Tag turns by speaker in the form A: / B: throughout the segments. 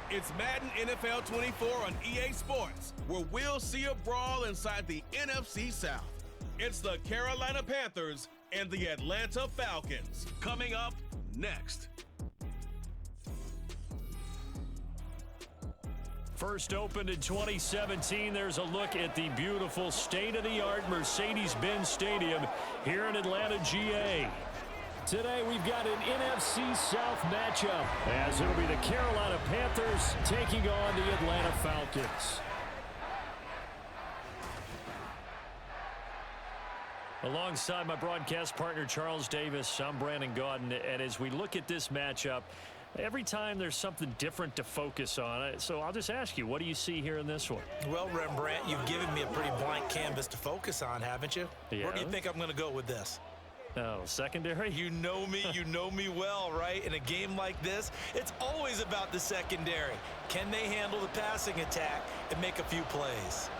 A: It's Madden NFL 24 on EA Sports, where we'll see a brawl inside the NFC South. It's the Carolina Panthers and the Atlanta Falcons. Coming up next.
B: First opened in 2017, there's a look at the beautiful state-of-the-art Mercedes-Benz Stadium here in Atlanta, GA. Today we've got an NFC South matchup, as it'll be the Carolina Panthers taking on the Atlanta Falcons. Alongside my broadcast partner Charles Davis, I'm Brandon Gaudin, and as we look at this matchup, every time there's something different to focus on. So I'll just ask you, what do you see here in this one?
C: Well, Rembrandt, you've given me a pretty blank canvas to focus on, haven't you?
B: Yeah.
C: Where do you think I'm going to go with this?
B: Oh, secondary?
C: You know me well, right? In a game like this, it's always about the secondary. Can they handle the passing attack and make a few plays?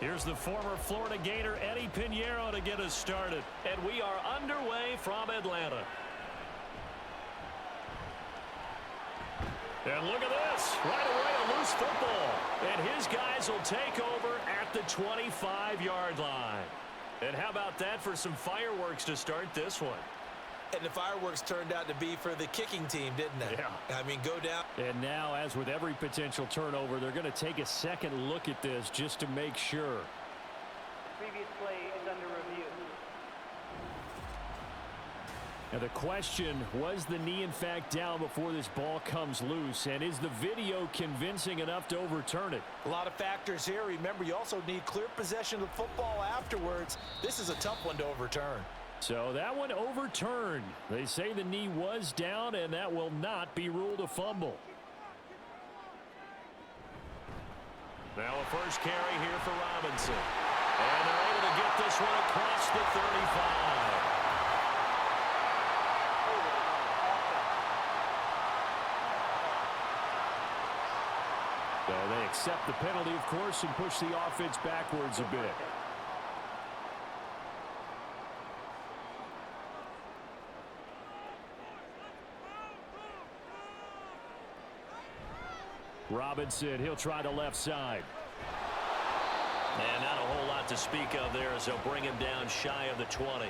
B: Here's the former Florida Gator, Eddie Pinheiro, to get us started. And we are underway from Atlanta. And look at this. Right away, a loose football. And his guys will take over at the 25-yard line. And how about that for some fireworks to start this one?
C: And the fireworks turned out to be for the kicking team, didn't they?
B: Yeah.
C: I mean, go down.
B: And now, as with every potential turnover, they're going to take a second look at this just to make sure.
D: Previous play is under review.
B: Now the question, was the knee in fact down before this ball comes loose? And is the video convincing enough to overturn it?
C: A lot of factors here. Remember, you also need clear possession of the football afterwards. This is a tough one to overturn.
B: So that one overturned. They say the knee was down, and that will not be ruled a fumble. Now a first carry here for Robinson. And they're able to get this one across the 35. So they accept the penalty, of course, and push the offense backwards a bit. Robinson, he'll try the left side. And not a whole lot to speak of there as they'll bring him down shy of the 20.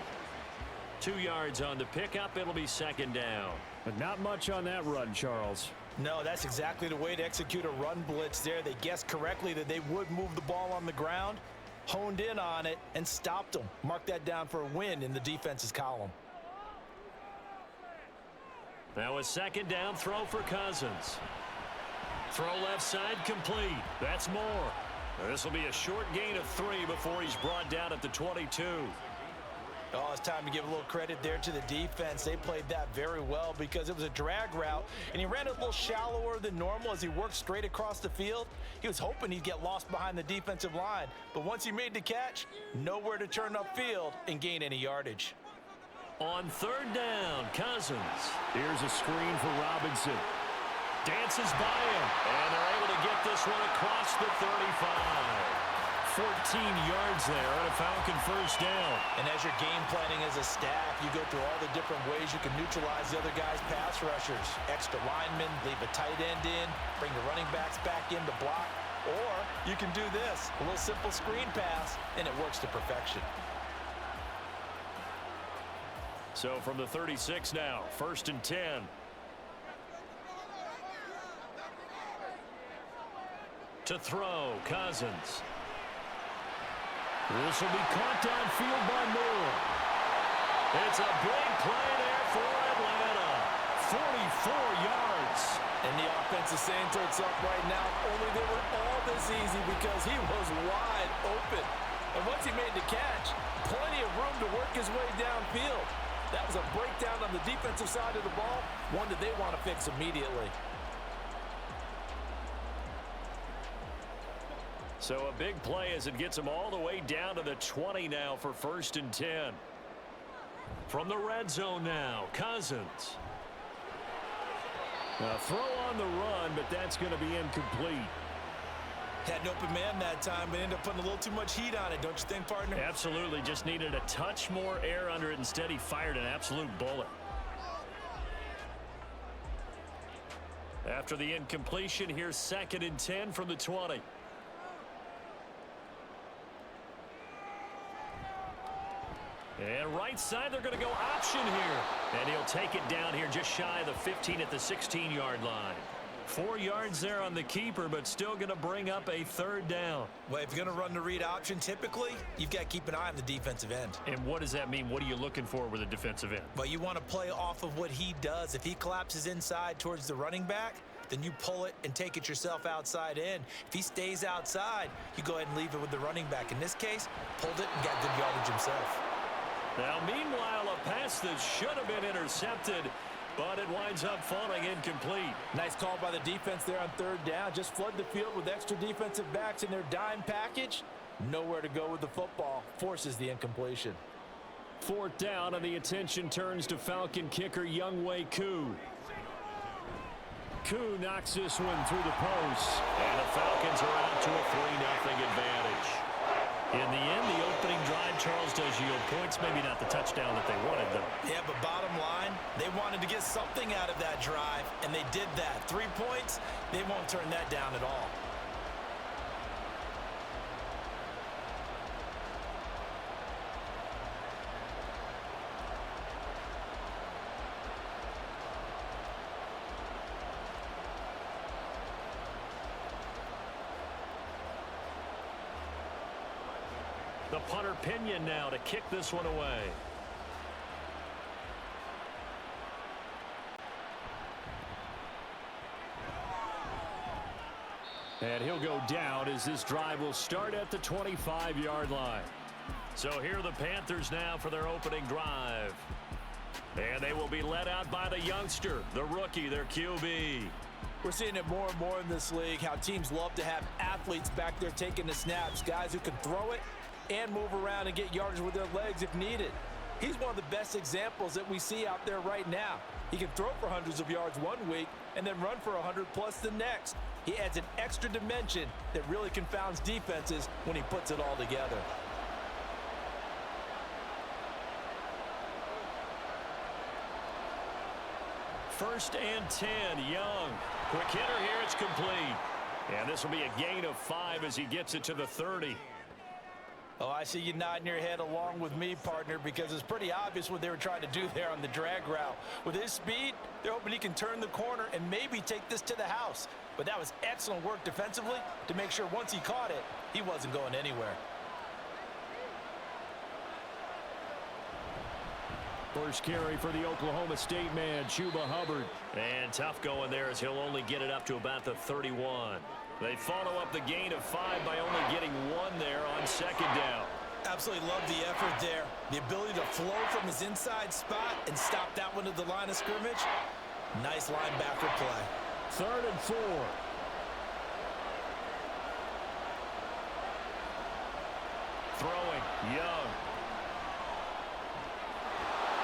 B: 2 yards on the pickup. It'll be second down. But not much on that run, Charles.
C: No, that's exactly the way to execute a run blitz there. They guessed correctly that they would move the ball on the ground, honed in on it, and stopped them. Mark that down for a win in the defense's column.
B: Now a second down throw for Cousins. Throw left side complete. That's more. This will be a short gain of 3 before he's brought down at the 22.
C: Oh, it's time to give a little credit there to the defense. They played that very well because it was a drag route, and he ran it a little shallower than normal as he worked straight across the field. He was hoping he'd get lost behind the defensive line, but once he made the catch, nowhere to turn upfield and gain any yardage.
B: On third down, Cousins. Here's a screen for Robinson. Dances by him, and they're able to get this one across the 35. 14 yards there on a Falcon first down.
C: And as you're game planning as a staff, you go through all the different ways you can neutralize the other guy's pass rushers. Extra linemen, leave a tight end in, bring the running backs back in to block. Or you can do this, a little simple screen pass, and it works to perfection.
B: So from the 36 now, 1st and 10. To throw, Cousins. This will be caught downfield by Moore. It's a big play there for Atlanta. 44 yards.
C: And the offense is saying to itself right now, only they were all this easy because he was wide open. And once he made the catch, plenty of room to work his way downfield. That was a breakdown on the defensive side of the ball, one that they want to fix immediately.
B: So a big play as it gets them all the way down to the 20 now for 1st and 10. From the red zone now, Cousins. A throw on the run, but that's going to be incomplete.
C: Had an open man that time, but ended up putting a little too much heat on it, don't you think, partner?
B: Absolutely. Just needed a touch more air under it. Instead, he fired an absolute bullet. After the incompletion, here's 2nd and 10 from the 20. And right side, they're going to go option here. And he'll take it down here just shy of the 15 at the 16-yard line. 4 yards there on the keeper, but still going to bring up a 3rd down.
C: Well, if you're going to run the read option, typically, you've got to keep an eye on the defensive end.
B: And what does that mean? What are you looking for with a defensive end?
C: Well, you want to play off of what he does. If he collapses inside towards the running back, then you pull it and take it yourself outside in. If he stays outside, you go ahead and leave it with the running back. In this case, pulled it and got good yardage himself.
B: Now, meanwhile, a pass that should have been intercepted, but it winds up falling incomplete.
C: Nice call by the defense there on 3rd down. Just flood the field with extra defensive backs in their dime package. Nowhere to go with the football. Forces the incompletion.
B: 4th down, and the attention turns to Falcon kicker Younghoe Koo. Koo knocks this one through the post, and the Falcons are out to a 3-0 advantage. In the end, the opening drive, Charles, does yield points. Maybe not the touchdown that they wanted, though.
C: Yeah, but bottom line, they wanted to get something out of that drive, and they did that. 3 points, they won't turn that down at all.
B: The punter Pinion now to kick this one away. And he'll go down as this drive will start at the 25-yard line. So here are the Panthers now for their opening drive. And they will be led out by the youngster, the rookie, their QB.
C: We're seeing it more and more in this league, how teams love to have athletes back there taking the snaps, guys who can throw it and move around and get yardage with their legs if needed. He's one of the best examples that we see out there right now. He can throw for hundreds of yards one week and then run for 100+ the next. He adds an extra dimension that really confounds defenses when he puts it all together.
B: First and 10, Young. Quick hitter here, it's complete. And this will be a gain of 5 as he gets it to the 30.
C: Oh, I see you nodding your head along with me, partner, because it's pretty obvious what they were trying to do there on the drag route. With his speed, they're hoping he can turn the corner and maybe take this to the house. But that was excellent work defensively to make sure once he caught it, he wasn't going anywhere.
B: First carry for the Oklahoma State man, Chuba Hubbard. And tough going there as he'll only get it up to about the 31. They follow up the gain of 5 by only getting 1 there on 2nd down.
C: Absolutely love the effort there. The ability to flow from his inside spot and stop that one to the line of scrimmage. Nice linebacker play.
B: 3rd and 4. Throwing, Young.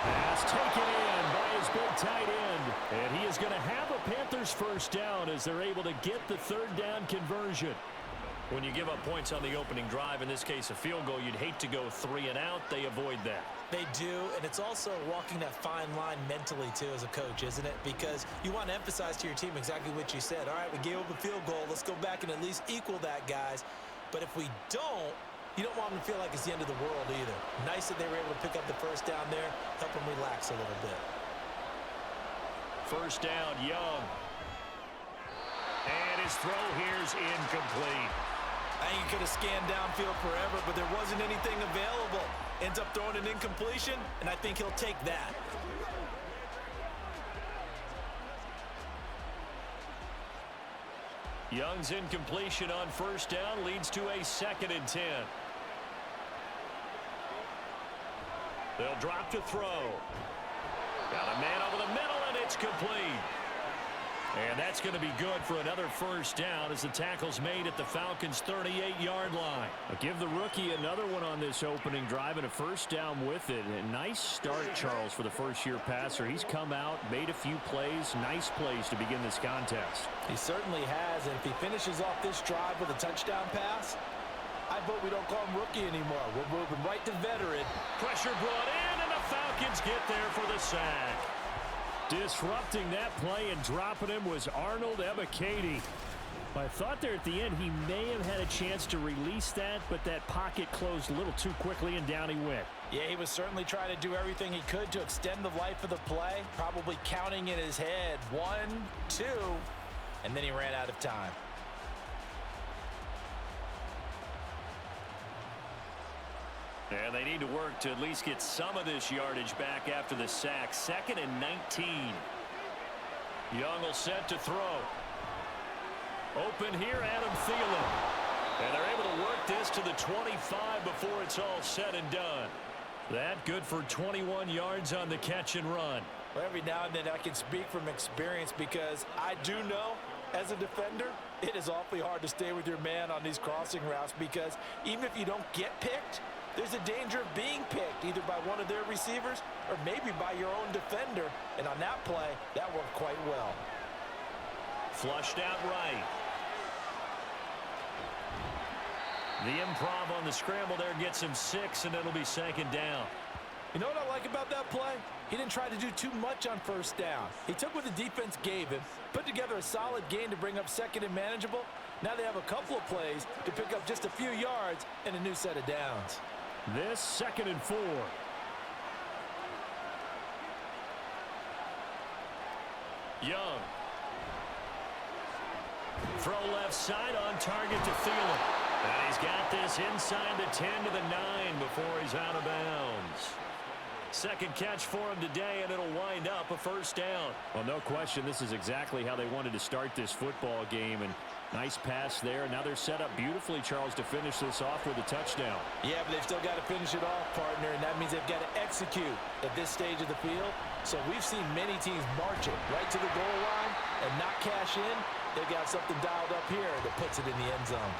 B: Pass taken in by his big tight end. And he is going to have a Panthers first down as they're able to get the 3rd down conversion. When you give up points on the opening drive, in this case a field goal, you'd hate to go 3 and out. They avoid that.
C: They do, and it's also walking that fine line mentally, too, as a coach, isn't it? Because you want to emphasize to your team exactly what you said. All right, we gave up a field goal. Let's go back and at least equal that, guys. But if we don't, you don't want them to feel like it's the end of the world either. Nice that they were able to pick up the first down there, help them relax a little bit.
B: First down, Young. And his throw here's incomplete.
C: I think he could have scanned downfield forever, but there wasn't anything available. Ends up throwing an incompletion, and I think he'll take that.
B: Young's incompletion on first down leads to a 2nd and 10. They'll drop to throw. Got a man over the middle, and it's complete. And that's going to be good for another first down as the tackle's made at the Falcons' 38-yard line. I'll give the rookie another one on this opening drive and a first down with it. A nice start, Charles, for the first-year passer. He's come out, made a few plays, nice plays to begin this contest.
C: He certainly has, and if he finishes off this drive with a touchdown pass, I vote we don't call him rookie anymore. We're moving right to veteran.
B: Pressure brought in, and the Falcons get there for the sack. Disrupting that play and dropping him was Arnold Ebiketie. I thought there at the end he may have had a chance to release that, but that pocket closed a little too quickly, and down he went.
C: Yeah, he was certainly trying to do everything he could to extend the life of the play, probably counting in his head 1, 2, and then he ran out of time.
B: And they need to work to at least get some of this yardage back after the sack. 2nd and 19. Young will set to throw. Open here, Adam Thielen. And they're able to work this to the 25 before it's all said and done. That good for 21 yards on the catch and run.
C: Well, every now and then I can speak from experience because I do know, as a defender, it is awfully hard to stay with your man on these crossing routes because even if you don't get picked, there's a danger of being picked either by one of their receivers or maybe by your own defender. And on that play, that worked quite well.
B: Flushed out right. The improv on the scramble there gets him 6, and it'll be 2nd down.
C: You know what I like about that play? He didn't try to do too much on first down. He took what the defense gave him, put together a solid gain to bring up 2nd and manageable. Now they have a couple of plays to pick up just a few yards and a new set of downs.
B: This 2nd and 4. Young. Throw left side on target to Thielen. And he's got this inside the 10 to the 9 before he's out of bounds. Second catch for him today, and it'll wind up a first down. Well, no question, this is exactly how they wanted to start this football game. And nice pass there. Now they're set up beautifully, Charles, to finish this off with a touchdown.
C: Yeah, but they've still got to finish it off, partner, and that means they've got to execute at this stage of the field. So we've seen many teams march it right to the goal line and not cash in. They've got something dialed up here that puts it in the end zone.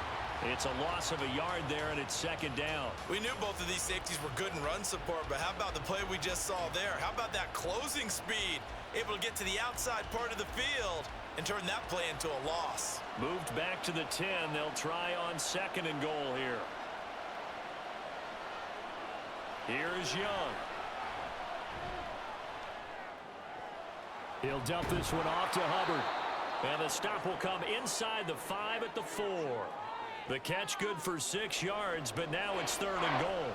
B: It's a loss of a yard there, and it's 2nd down.
E: We knew both of these safeties were good in run support, but how about the play we just saw there? How about that closing speed? Able to get to the outside part of the field and turn that play into a loss.
B: Moved back to the 10. They'll try on 2nd and goal here. Here's Young. He'll dump this one off to Hubbard. And the stop will come inside the 5 at the 4. The catch good for 6 yards, but now it's 3rd and goal.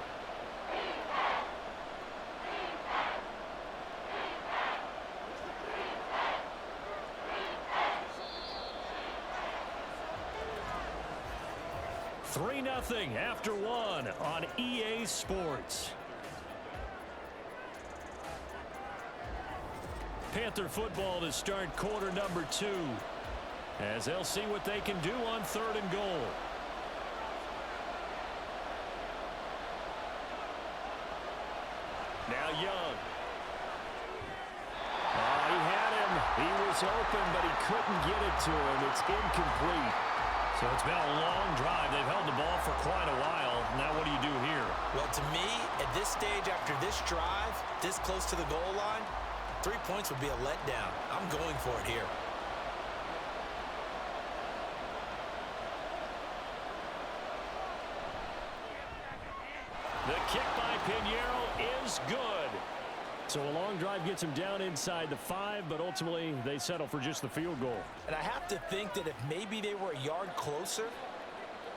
B: Three 3-0 after 1 on EA Sports. Panther football to start quarter number 2 as they'll see what they can do on 3rd and goal. Now Young. Oh, he had him. He was open, but he couldn't get it to him. It's incomplete. So it's been a long drive. They've held the ball for quite a while. Now what do you do here?
C: Well, to me, at this stage after this drive, this close to the goal line, 3 points would be a letdown. I'm going for it here.
B: The kick by Pinheiro is good. So a long drive gets him down inside the 5, but ultimately they settle for just the field goal.
C: And I have to think that if maybe they were a yard closer,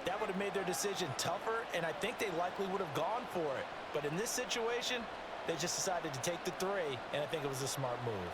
C: that would have made their decision tougher, and I think they likely would have gone for it. But in this situation, they just decided to take the 3, and I think it was a smart move.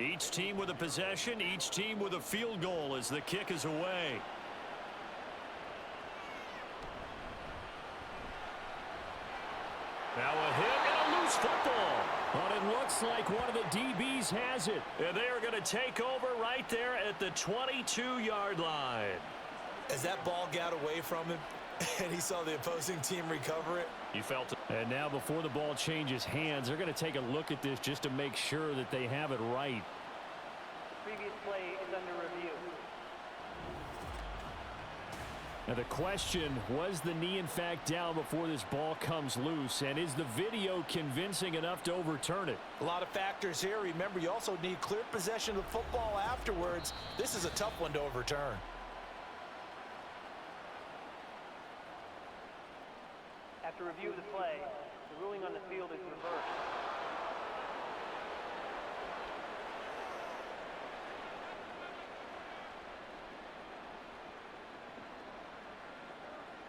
B: Each team with a possession, each team with a field goal as the kick is away. Now a hit and a loose football. But it looks like one of the DBs has it. And they are going to take over right there at the 22-yard line.
C: As that ball got away from him and he saw the opposing team recover it.
B: You felt it. And now before the ball changes hands, they're going to take a look at this just to make sure that they have it right.
D: Previous play is under review.
B: Now the question, was the knee in fact down before this ball comes loose? And is the video convincing enough to overturn it?
C: A lot of factors here. Remember, you also need clear possession of the football afterwards. This is a tough one to overturn.
D: After review of the play, the ruling on the field is reversed.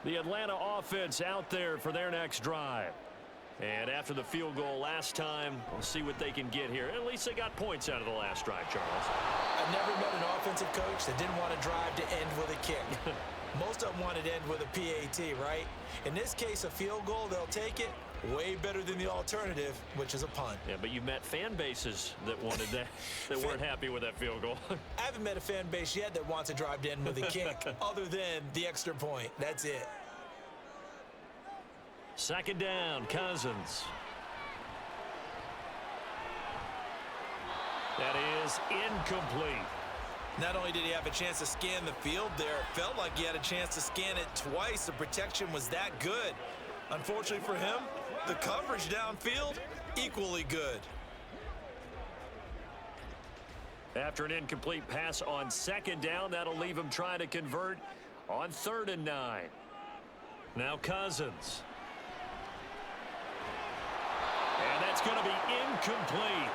B: The Atlanta offense out there for their next drive. And after the field goal last time, we'll see what they can get here. At least they got points out of the last drive, Charles.
C: I've never met an offensive coach that didn't want to drive to end with a kick. Most of them wanted to end with a PAT, right? In this case, a field goal, they'll take it. Way better than the alternative, which is a punt.
B: Yeah, but you met fan bases that wanted that, that weren't happy with that field goal.
C: I haven't met a fan base yet that wants to drive to end with a kick, other than the extra point. That's it.
B: Second down, Cousins. That is incomplete.
E: Not only did he have a chance to scan the field there, it felt like he had a chance to scan it twice. The protection was that good. Unfortunately for him, the coverage downfield, equally good.
B: After an incomplete pass on second down, that'll leave him trying to convert on 3rd and 9. Now Cousins. And that's going to be incomplete.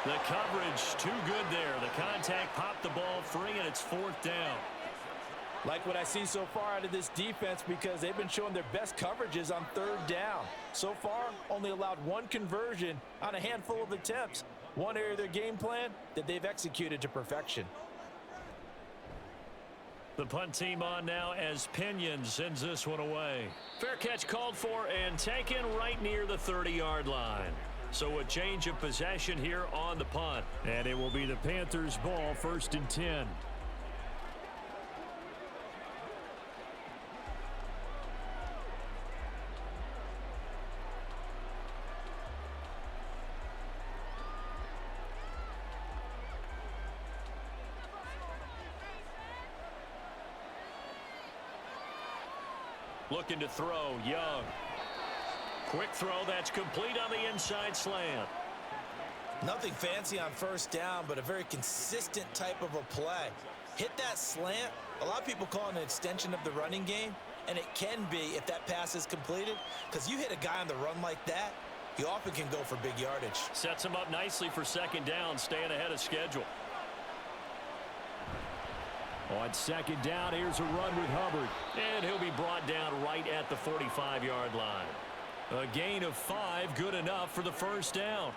B: The coverage too good there. The contact popped the ball free, and it's 4th down.
C: Like what I see so far out of this defense, because they've been showing their best coverages on 3rd down. So far, only allowed one conversion on a handful of attempts. One area of their game plan that they've executed to perfection.
B: The punt team on now as Pinion sends this one away. Fair catch called for and taken right near the 30-yard line. So a change of possession here on the punt. And it will be the Panthers' ball, 1st and 10. Looking to throw, Young. Quick throw, that's complete on the inside slant.
C: Nothing fancy on 1st down, but a very consistent type of a play. Hit that slant. A lot of people call it an extension of the running game, and it can be if that pass is completed, because you hit a guy on the run like that, you often can go for big yardage.
B: Sets him up nicely for 2nd down, staying ahead of schedule. On 2nd down, here's a run with Hubbard. And he'll be brought down right at the 45-yard line. A gain of 5, good enough for the 1st down.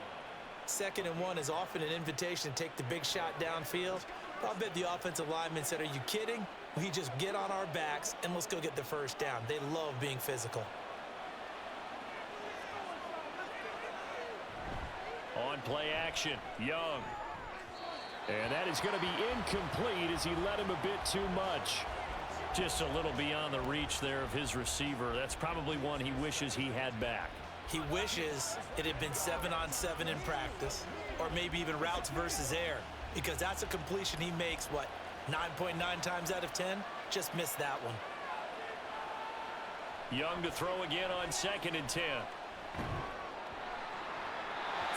C: 2nd and 1 is often an invitation to take the big shot downfield. But I bet the offensive linemen said, are you kidding? We just get on our backs and let's go get the 1st down. They love being physical.
B: On play action, Young. And that is going to be incomplete as he led him a bit too much. Just a little beyond the reach there of his receiver. That's probably one he wishes he had back.
C: He wishes it had been 7-on-7 in practice, or maybe even routes versus air, because that's a completion he makes, what, 9.9 times out of 10? Just missed that one.
B: Young to throw again on 2nd and 10.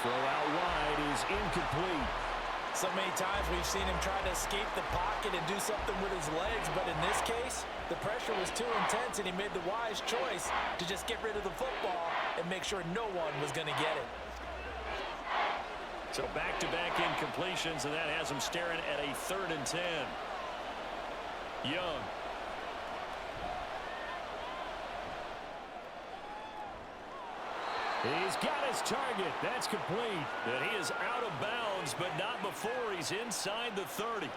B: Throw out wide is incomplete.
C: So many times we've seen him try to escape the pocket and do something with his legs, but in this case, the pressure was too intense and he made the wise choice to just get rid of the football and make sure no one was going to get it.
B: So back-to-back incompletions, and that has him staring at a 3rd and 10. Young. He's got his target. That's complete. And he is out of bounds, but not before he's inside the 30.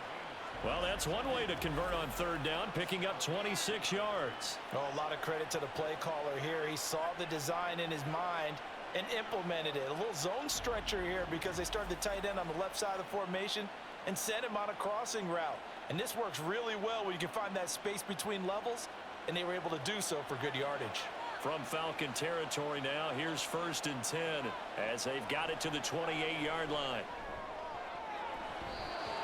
B: Well, that's one way to convert on third down, picking up 26 yards.
C: Oh, a lot of credit to the play caller here. He saw the design in his mind and implemented it. A little zone stretcher here because they started the tight end on the left side of the formation and sent him on a crossing route. And this works really well when you can find that space between levels, and they were able to do so for good yardage.
B: From Falcon territory now, here's 1st and 10 as they've got it to the 28-yard line.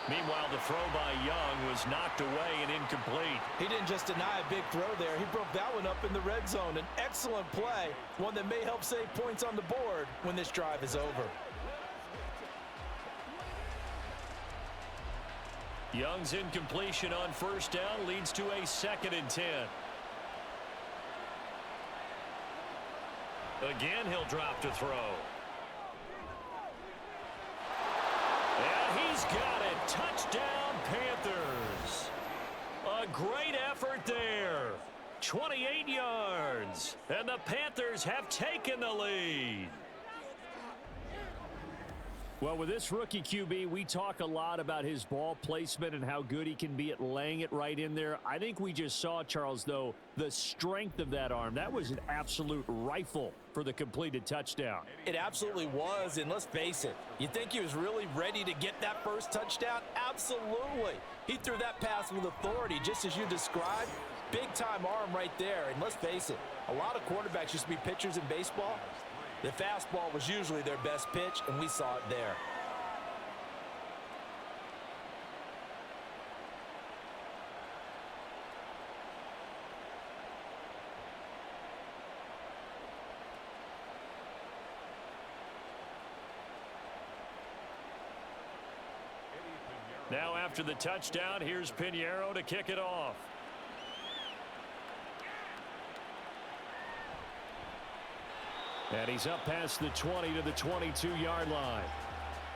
B: Meanwhile, the throw by Young was knocked away and incomplete.
C: He didn't just deny a big throw there. He broke that one up in the red zone. An excellent play, one that may help save points on the board when this drive is over.
B: Young's incompletion on 1st down leads to a 2nd and 10. Again, he'll drop to throw. And he's got it. Touchdown, Panthers. A great effort there. 28 yards. And the Panthers have taken the lead. Well, with this rookie QB, we talk a lot about his ball placement and how good he can be at laying it right in there. I think we just saw, Charles, though, the strength of that arm. That was an absolute rifle for the completed touchdown.
C: It absolutely was, and let's face it, you think he was really ready to get that first touchdown? Absolutely. He threw that pass with authority, just as you described. Big-time arm right there, and let's face it, a lot of quarterbacks used to be pitchers in baseball. The fastball was usually their best pitch, and we saw it there.
B: Now after the touchdown, here's Pinheiro to kick it off. And he's up past the 20 to the 22-yard line.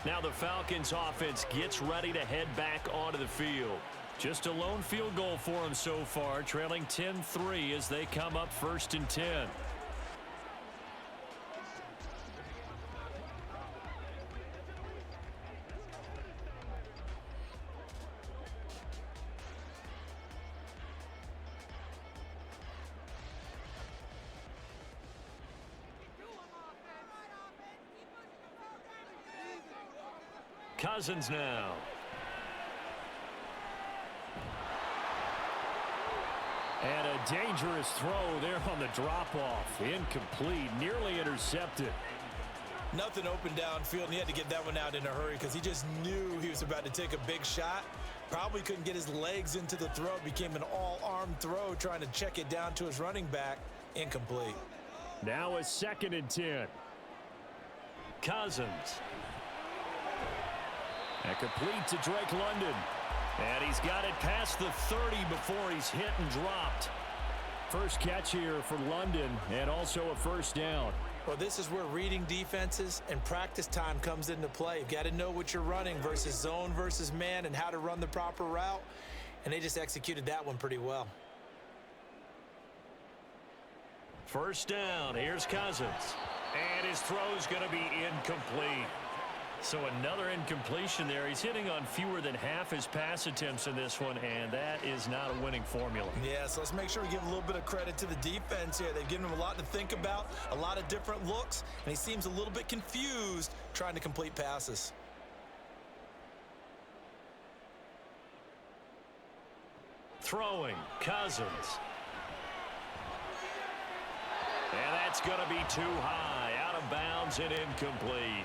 B: Now the Falcons offense gets ready to head back onto the field. Just a lone field goal for them so far, trailing 10-3 as they come up 1st and 10. Cousins now. And a dangerous throw there on the drop-off. Incomplete, nearly intercepted.
E: Nothing open downfield, and he had to get that one out in a hurry because he just knew he was about to take a big shot. Probably couldn't get his legs into the throw. Became an all-arm throw, trying to check it down to his running back. Incomplete.
B: Now a 2nd and 10. Cousins. And complete to Drake London. And he's got it past the 30 before he's hit and dropped. First catch here for London, and also a 1st down.
C: Well, this is where reading defenses and practice time comes into play. You've got to know what you're running versus zone versus man and how to run the proper route. And they just executed that one pretty well.
B: 1st down. Here's Cousins. And his throw's going to be incomplete. So another incompletion there. He's hitting on fewer than half his pass attempts in this one, and that is not a winning formula.
E: Yeah, so let's make sure we give a little bit of credit to the defense here. They've given him a lot to think about, a lot of different looks, and he seems a little bit confused trying to complete passes.
B: Throwing, Cousins. And that's going to be too high, out of bounds and incomplete.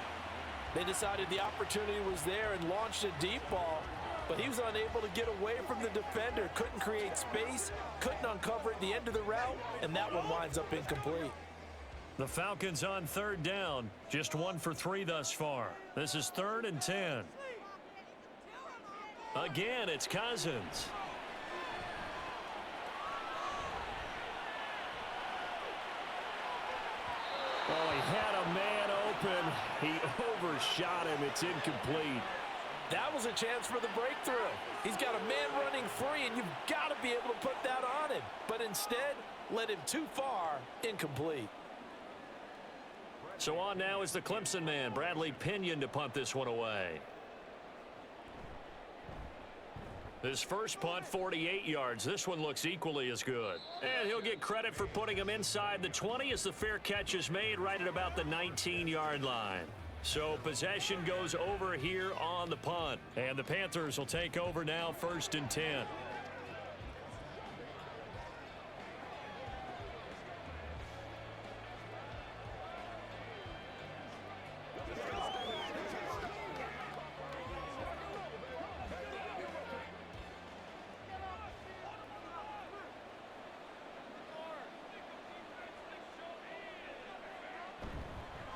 C: They decided the opportunity was there and launched a deep ball, but he was unable to get away from the defender, couldn't create space, couldn't uncover at the end of the route, and that one winds up incomplete.
B: The Falcons on 3rd down, just 1 for 3 thus far. This is 3rd and 10. Again, it's Cousins. Oh, he had a man open. He overshot him. It's incomplete.
C: That was a chance for the breakthrough. He's got a man running free, and you've got to be able to put that on him. But instead, led him too far, incomplete.
B: So on now is the Clemson man, Bradley Pinion, to punt this one away. His first punt, 48 yards. This one looks equally as good. And he'll get credit for putting him inside the 20 as the fair catch is made right at about the 19-yard line. So possession goes over here on the punt. And the Panthers will take over now, 1st and 10.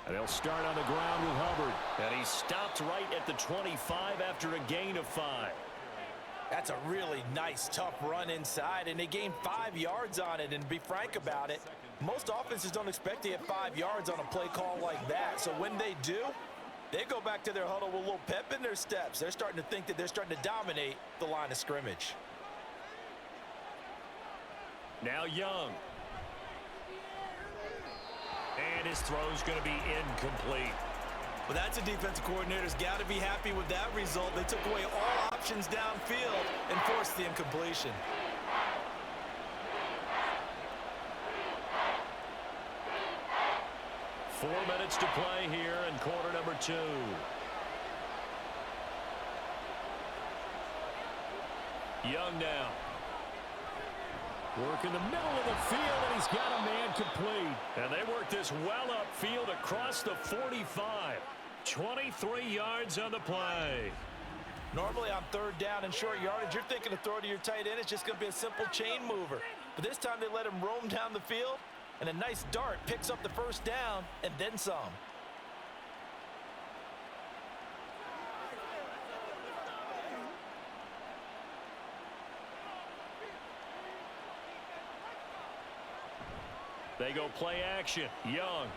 B: They'll start on the ground with Hubbard. And he stopped right at the 25 after a gain of 5.
C: That's a really nice, tough run inside, and they gained 5 yards on it. And to be frank about it, most offenses don't expect to get 5 yards on a play call like that. So when they do, they go back to their huddle with a little pep in their steps. They're starting to think that they're starting to dominate the line of scrimmage.
B: Now Young. And his throw's going to be incomplete.
E: Well, that's a defensive coordinator's got to be happy with that result. They took away all options downfield and forced the incompletion.
B: Four minutes to play here in quarter number 2. Young now. Work in the middle of the field, and he's got a man complete. And they work this well upfield across the 45. 23 yards on the play.
C: Normally on 3rd down and short yardage, you're thinking to throw to your tight end. It's just going to be a simple chain mover. But this time they let him roam down the field, and a nice dart picks up the 1st down and then some.
B: They go play action. Young.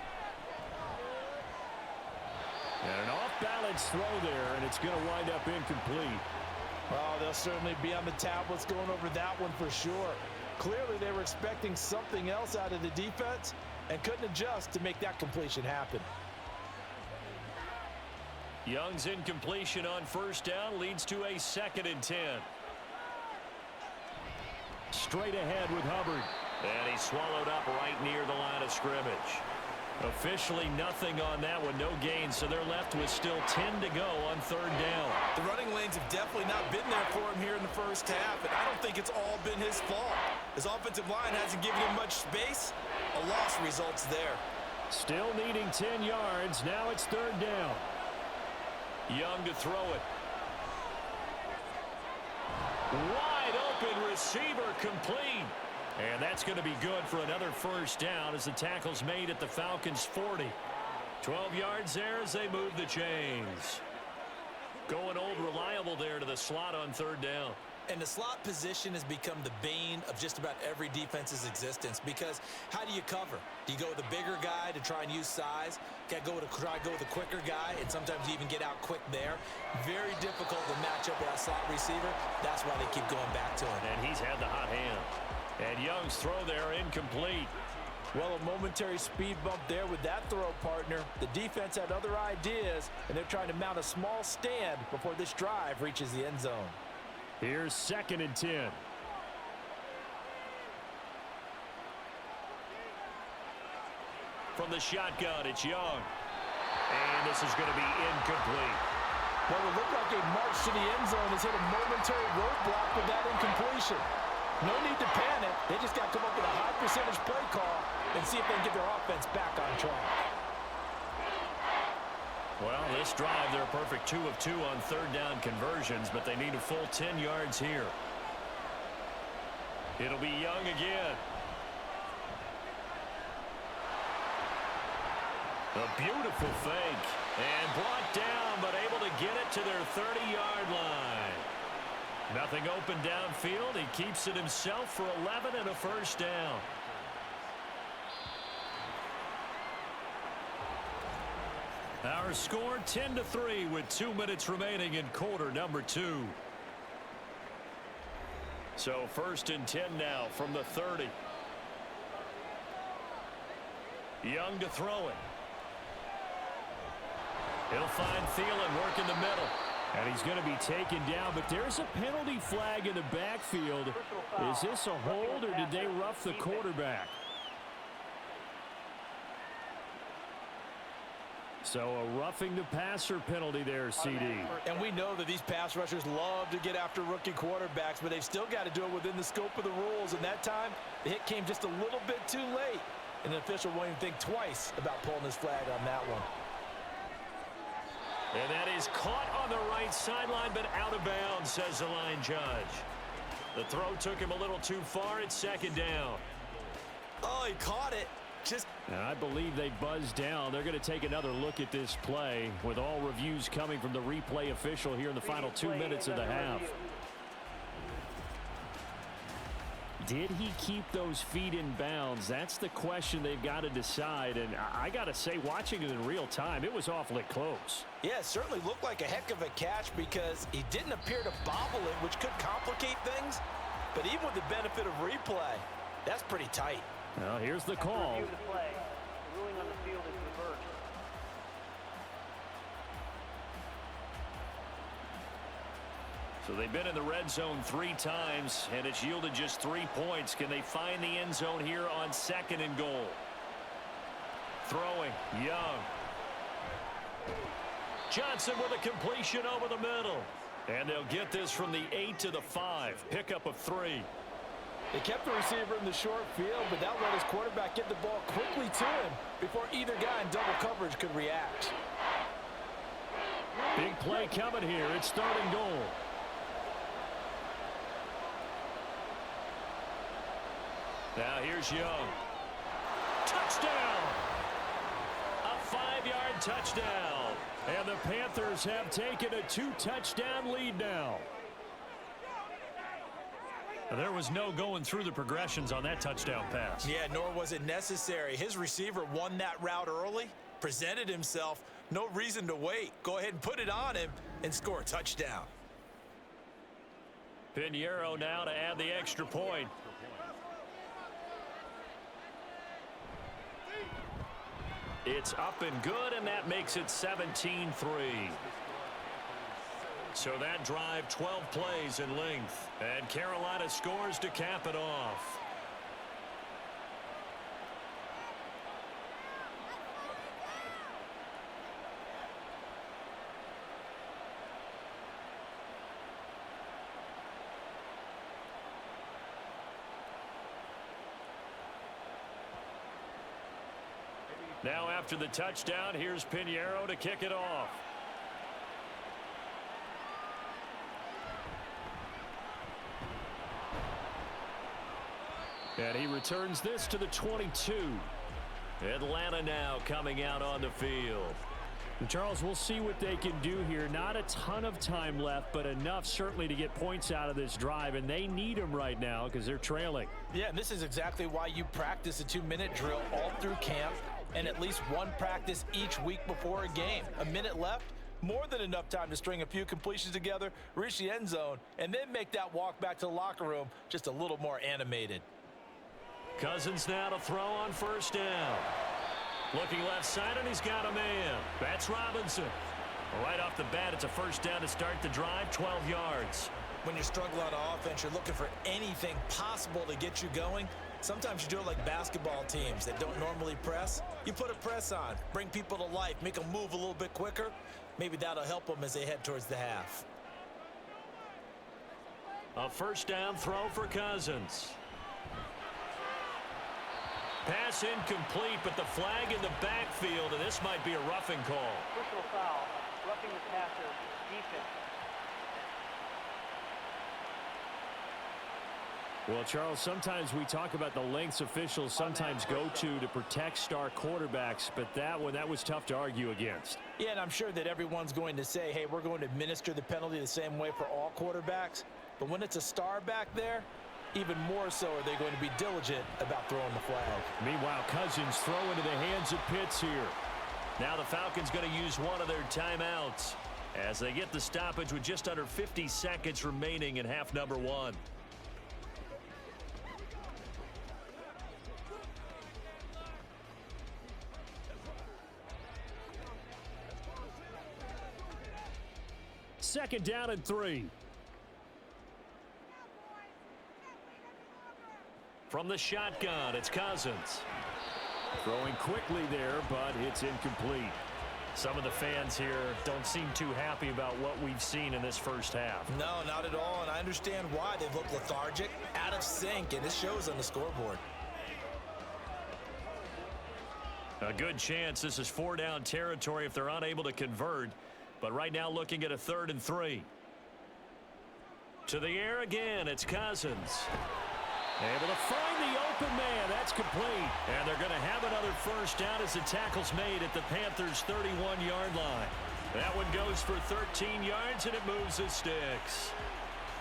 B: And an off-balance throw there, and it's going to wind up incomplete.
C: Oh, they'll certainly be on the tablets going over that one for sure. Clearly, they were expecting something else out of the defense and couldn't adjust to make that completion happen.
B: Young's incompletion on 1st down leads to a 2nd and 10. Straight ahead with Hubbard. And he's swallowed up right near the line of scrimmage. Officially nothing on that one, no gain, so they're left with still 10 to go on 3rd down.
E: The running lanes have definitely not been there for him here in the 1st half, and I don't think it's all been his fault. His offensive line hasn't given him much space. A loss results there.
B: Still needing 10 yards. Now it's 3rd down. Young to throw it. Wide open receiver complete. And that's going to be good for another 1st down as the tackle's made at the Falcons' 40. 12 yards there as they move the chains. Going old reliable there to the slot on 3rd down.
E: And the slot position has become the bane of just about every defense's existence, because how do you cover? Do you go with the bigger guy to try and use size? Try to go with the quicker guy, and sometimes you even get out quick there. Very difficult to match up with that slot receiver. That's why they keep going back to him.
B: And he's had the hot hand. And Young's throw there incomplete.
C: Well, a momentary speed bump there with that throw, partner. The defense had other ideas, and they're trying to mount a small stand before this drive reaches the end zone.
B: Here's 2nd and 10. From the shotgun, it's Young. And this is going to be incomplete.
C: Well, it looked like a march to the end zone has hit a momentary roadblock with that incompletion. No need to panic. They just got to come up with a high percentage play call and see if they can get their offense back on track.
B: Well, this drive, they're a perfect 2 of 2 on 3rd down conversions, but they need a full 10 yards here. It'll be Young again. A beautiful fake. And brought down, but able to get it to their 30-yard line. Nothing open downfield. He keeps it himself for 11 and a 1st down. Our score 10-3 with 2 minutes remaining in quarter number 2. So 1st and 10 now from the 30. Young to throw it. He'll find Thielen working the middle. And he's going to be taken down, but there's a penalty flag in the backfield. Is this a hold, or did they rough the quarterback? So a roughing the passer penalty there, CD.
C: And we know that these pass rushers love to get after rookie quarterbacks, but they've still got to do it within the scope of the rules. And that time, the hit came just a little bit too late. And the official won't even think twice about pulling his flag on that one.
B: And that is caught on the right sideline, but out of bounds, says the line judge. The throw took him a little too far. It's second down.
E: Oh, he caught it.
B: And I believe they buzzed down. They're going to take another look at this play, with all reviews coming from the replay official here in the final 2 minutes of the half. Did he keep those feet in bounds? That's the question they've got to decide. And I got to say, watching it in real time, it was awfully close.
C: Yeah, it certainly looked like a heck of a catch because he didn't appear to bobble it, which could complicate things. But even with the benefit of replay, that's pretty tight.
B: Well, here's the call.
D: Review the play. The ruling on the field is reversed.
B: So they've been in the red zone 3 times, and it's yielded just 3 points. Can they find the end zone here on 2nd and goal? Throwing, Young. Johnson with a completion over the middle. And they'll get this from the 8 to the 5. Pickup of 3.
C: They kept the receiver in the short field, but that let his quarterback get the ball quickly to him before either guy in double coverage could react.
B: Big play coming here. It's 3rd and goal. Now here's Young. Touchdown! A 5-yard touchdown. And the Panthers have taken a 2-touchdown lead now. There was no going through the progressions on that touchdown pass.
C: Yeah, nor was it necessary. His receiver won that route early, presented himself. No reason to wait. Go ahead and put it on him and score a touchdown.
B: Pinheiro now to add the extra point. It's up and good, and that makes it 17-3. So that drive, 12 plays in length. And Carolina scores to cap it off. Now after the touchdown, here's Pinheiro to kick it off. And he returns this to the 22. Atlanta now coming out on the field. And Charles, we'll see what they can do here. Not a ton of time left, but enough certainly to get points out of this drive. And they need them right now because they're trailing.
C: Yeah, and this is exactly why you practice a 2-minute drill all through camp and at least one practice each week before a game. A minute left, more than enough time to string a few completions together, reach the end zone, and then make that walk back to the locker room just a little more animated.
B: Cousins now to throw on 1st down. Looking left side, and he's got a man. That's Robinson. Right off the bat, it's a 1st down to start the drive, 12 yards.
C: When you're struggling on offense, you're looking for anything possible to get you going. Sometimes you do it like basketball teams that don't normally press. You put a press on, bring people to life, make them move a little bit quicker. Maybe that'll help them as they head towards the half.
B: A 1st down throw for Cousins. Pass incomplete, but the flag in the backfield, and this might be a roughing call.
D: Personal foul, roughing the passer, defense.
B: Well, Charles, sometimes we talk about the lengths officials sometimes go to protect star quarterbacks, but that one, that was tough to argue against.
C: Yeah, and I'm sure that everyone's going to say, hey, we're going to administer the penalty the same way for all quarterbacks. But when it's a star back there, even more so are they going to be diligent about throwing the flag.
B: Meanwhile, Cousins throw into the hands of Pitts here. Now the Falcons going to use one of their timeouts as they get the stoppage with just under 50 seconds remaining in half number 1. second down and 3. From the shotgun, it's Cousins. Throwing quickly there, but it's incomplete. Some of the fans here don't seem too happy about what we've seen in this first half.
E: No, not at all, and I understand why. They look lethargic, out of sync, and it shows on the scoreboard.
B: A good chance this is 4-down territory if they're unable to convert, but right now looking at a 3rd and 3. To the air again, it's Cousins. Able to find the open man. That's complete. And they're going to have another first down as the tackle's made at the Panthers' 31-yard line. That one goes for 13 yards, and it moves the sticks.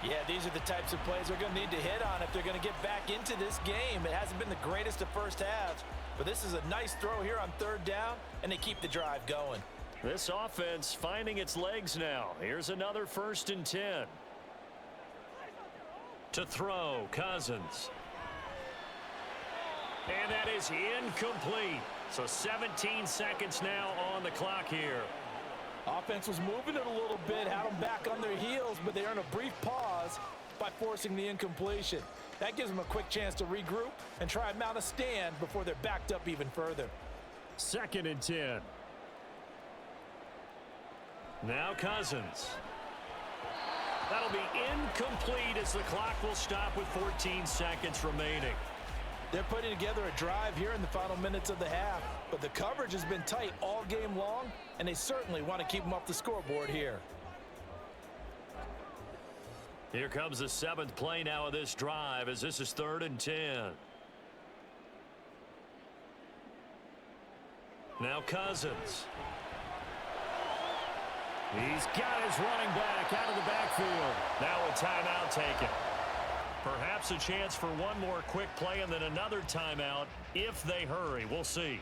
C: Yeah, these are the types of plays they're going to need to hit on if they're going to get back into this game. It hasn't been the greatest of first halves, but this is a nice throw here on 3rd down, and they keep the drive going.
B: This offense finding its legs now. Here's another 1st and 10. To throw, Cousins. And that is incomplete. So 17 seconds now on the clock here.
C: Offense was moving it a little bit, had them back on their heels, but they earned a brief pause by forcing the incompletion. That gives them a quick chance to regroup and try and mount a stand before they're backed up even further.
B: 2nd and 10. Now Cousins. That'll be incomplete as the clock will stop with 14 seconds remaining.
C: They're putting together a drive here in the final minutes of the half, but the coverage has been tight all game long, and they certainly want to keep them off the scoreboard here.
B: Here comes the 7th play now of this drive as this is 3rd and 10. Now Cousins. He's got his running back out of the backfield. Now a timeout taken. Perhaps a chance for one more quick play and then another timeout if they hurry. We'll see.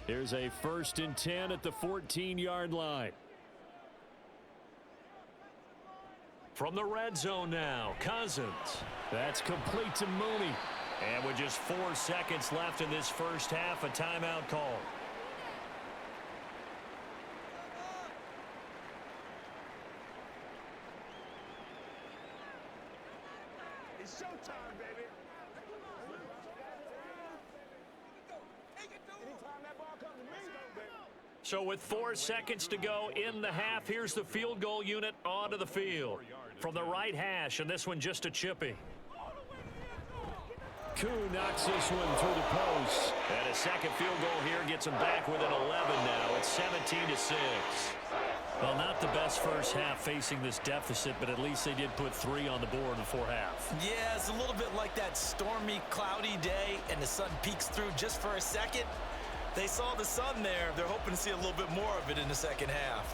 B: Here's a 1st and 10 at the 14-yard line. From the red zone now, Cousins. That's complete to Mooney. And with just 4 seconds left in this first half, a timeout call.
F: It's showtime, baby. Anytime that ball comes to me, baby.
B: So with 4 seconds to go in the half, here's the field goal unit onto the field. From the right hash, and this one just a chippy. Koo knocks this one through the post. And a second field goal here gets them back within 11 now. It's 17-6. Well, not the best first half facing this deficit, but at least they did put 3 on the board before half.
E: Yeah, it's a little bit like that stormy, cloudy day, and the sun peeks through just for a second. They saw the sun there. They're hoping to see a little bit more of it in the second half.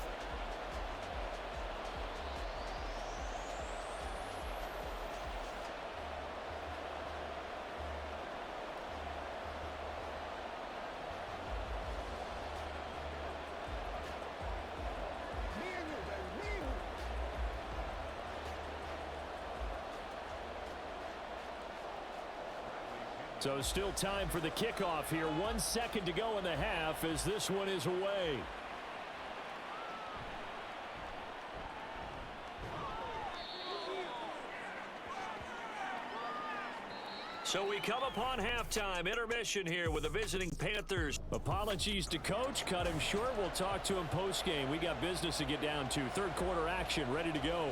B: So still time for the kickoff here. 1 second to go in the half as this one is away. So we come upon halftime, intermission here with the visiting Panthers. Apologies to coach, cut him short. We'll talk to him post-game. We got business to get down to. Third quarter action, ready to go.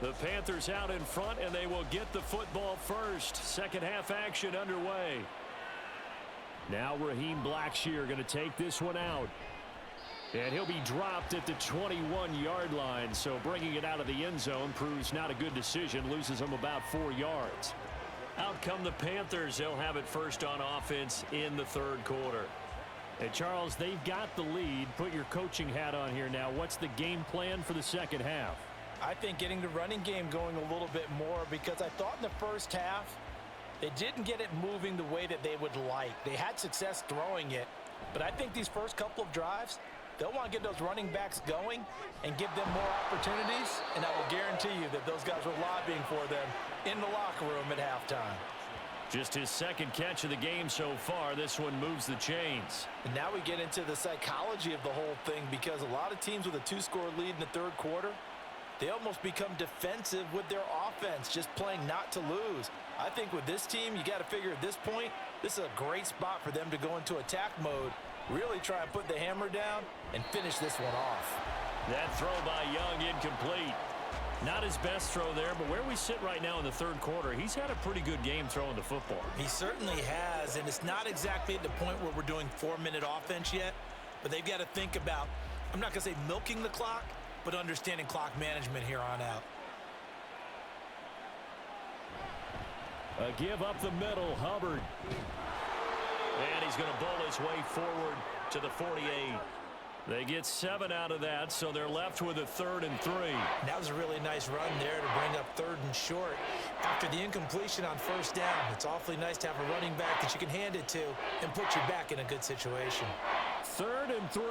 B: The Panthers out in front, and they will get the football first. Second half action underway. Now Raheem Blackshear going to take this one out. And he'll be dropped at the 21-yard line. So bringing it out of the end zone proves not a good decision. Loses him about 4 yards. Out come the Panthers. They'll have it first on offense in the third quarter. Hey, Charles, they've got the lead. Put your coaching hat on here now. What's the game plan for the second half?
C: I think getting the running game going a little bit more, because I thought in the first half they didn't get it moving the way that they would like. They had success throwing it, but I think these first couple of drives, they'll want to get those running backs going and give them more opportunities, and I will guarantee you that those guys were lobbying for them in the locker room at halftime.
B: Just his second catch of the game so far. This one moves the chains.
C: And now we get into the psychology of the whole thing, because a lot of teams with a 2-score lead in the third quarter, they almost become defensive with their offense, just playing not to lose. I think with this team, you got to figure at this point, this is a great spot for them to go into attack mode, really try and put the hammer down and finish this one off.
B: That throw by Young incomplete. Not his best throw there, but where we sit right now in the third quarter, he's had a pretty good game throwing the football.
E: He certainly has, and it's not exactly at the point where we're doing 4-minute offense yet, but they've got to think about, I'm not going to say milking the clock, but understanding clock management here on out.
B: A give up the middle, Hubbard. And he's going to bowl his way forward to the 48. They get 7 out of that, so they're left with a 3rd and 3.
C: That was a really nice run there to bring up 3rd and short. After the incompletion on first down, it's awfully nice to have a running back that you can hand it to and put you back in a good situation.
B: 3rd and 3.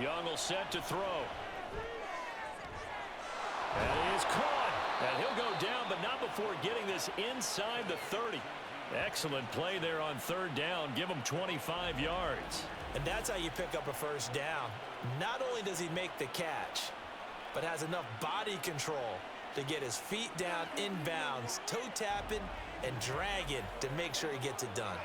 B: Young will set to throw. That is caught. And he'll go down, but not before getting this inside the 30. Excellent play there on 3rd down. Give him 25 yards.
C: And that's how you pick up a first down. Not only does he make the catch, but has enough body control to get his feet down inbounds, toe tapping and dragging to make sure he gets it done.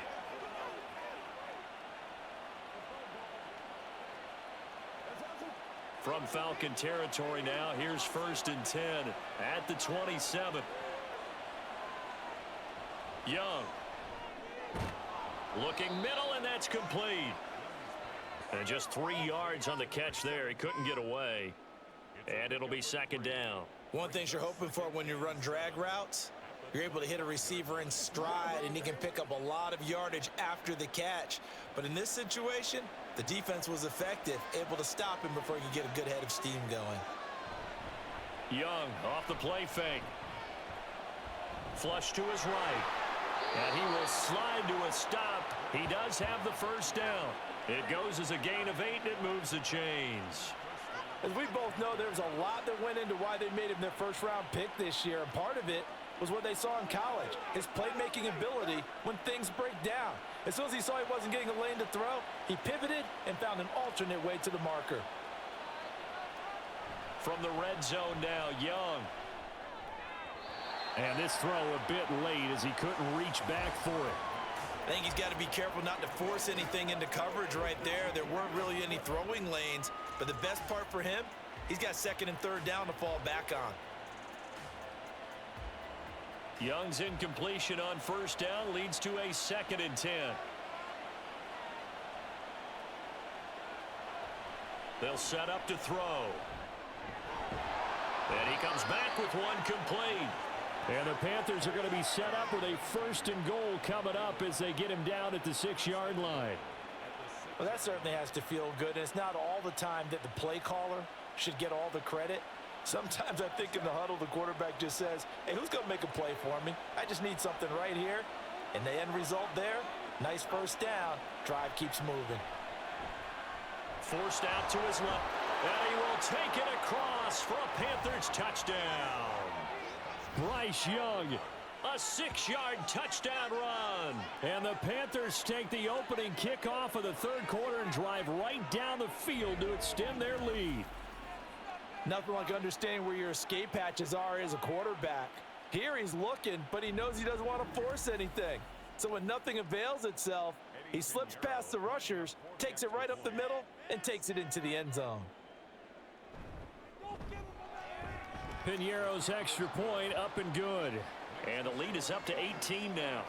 B: From Falcon territory now, here's 1st and 10 at the 27. Young. Looking middle, and that's complete. And just 3 yards on the catch there. He couldn't get away. And it'll be 2nd down.
C: One thing you're hoping for when you run drag routes, you're able to hit a receiver in stride, and he can pick up a lot of yardage after the catch. But in this situation, the defense was effective, able to stop him before he could get a good head of steam going.
B: Young off the play fake. Flush to his right. And he will slide to a stop. He does have the first down. It goes as a gain of 8, and it moves the chains.
C: As we both know, there's a lot that went into why they made him their first-round pick this year. And part of it was what they saw in college, his playmaking ability when things break down. As soon as he saw he wasn't getting a lane to throw, he pivoted and found an alternate way to the marker.
B: From the red zone now, Young. And this throw a bit late as he couldn't reach back for it.
E: I think he's got to be careful not to force anything into coverage right there. There weren't really any throwing lanes, but the best part for him, he's got 2nd and 3rd down to fall back on.
B: Young's incompletion on 1st down leads to a 2nd and 10. They'll set up to throw. And he comes back with one complete. And the Panthers are going to be set up with a 1st and goal coming up as they get him down at the 6-yard line.
C: Well, that certainly has to feel good. And it's not all the time that the play caller should get all the credit. Sometimes I think in the huddle, the quarterback just says, hey, who's going to make a play for me? I just need something right here. And the end result there, nice first down. Drive keeps moving.
B: Forced out to his left. And he will take it across for a Panthers touchdown. Bryce Young, a 6-yard touchdown run. And the Panthers take the opening kickoff of the third quarter and drive right down the field to extend their lead.
C: Nothing like understanding where your escape hatches are as a quarterback. Here he's looking, but he knows he doesn't want to force anything. So when nothing avails itself, he slips past the rushers, takes it right up the middle, and takes it into the end zone.
B: Piñeiro's extra point up and good. And the lead is up to 18 now.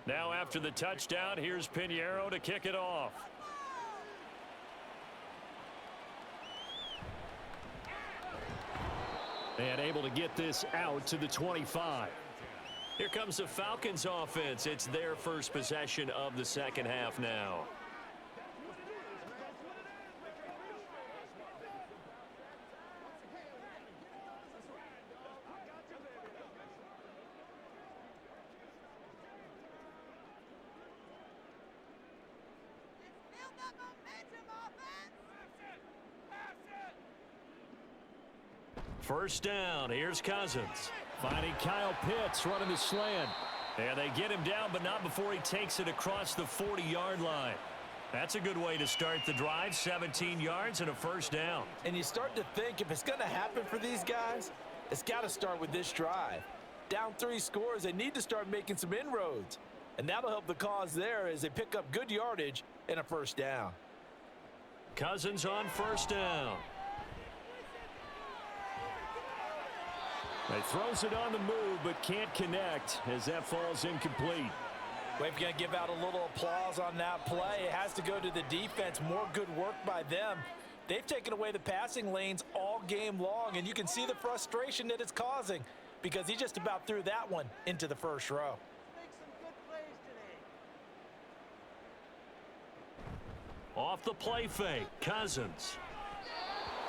B: Now after the touchdown, here's Pinheiro to kick it off. And able to get this out to the 25. Here comes the Falcons offense. It's their first possession of the second half now. First down, here's Cousins. Finding Kyle Pitts running the slant. And they get him down, but not before he takes it across the 40-yard line. That's a good way to start the drive, 17 yards and a first down.
C: And you start to think if it's going to happen for these guys, it's got to start with this drive. Down 3 scores, they need to start making some inroads. And that'll help the cause there as they pick up good yardage and a first down.
B: Cousins on first down. He throws it on the move, but can't connect as that falls incomplete.
C: We're going to give out a little applause on that play. It has to go to the defense. More good work by them. They've taken away the passing lanes all game long, and you can see the frustration that it's causing because he just about threw that one into the first row.
B: Off the play fake, Cousins.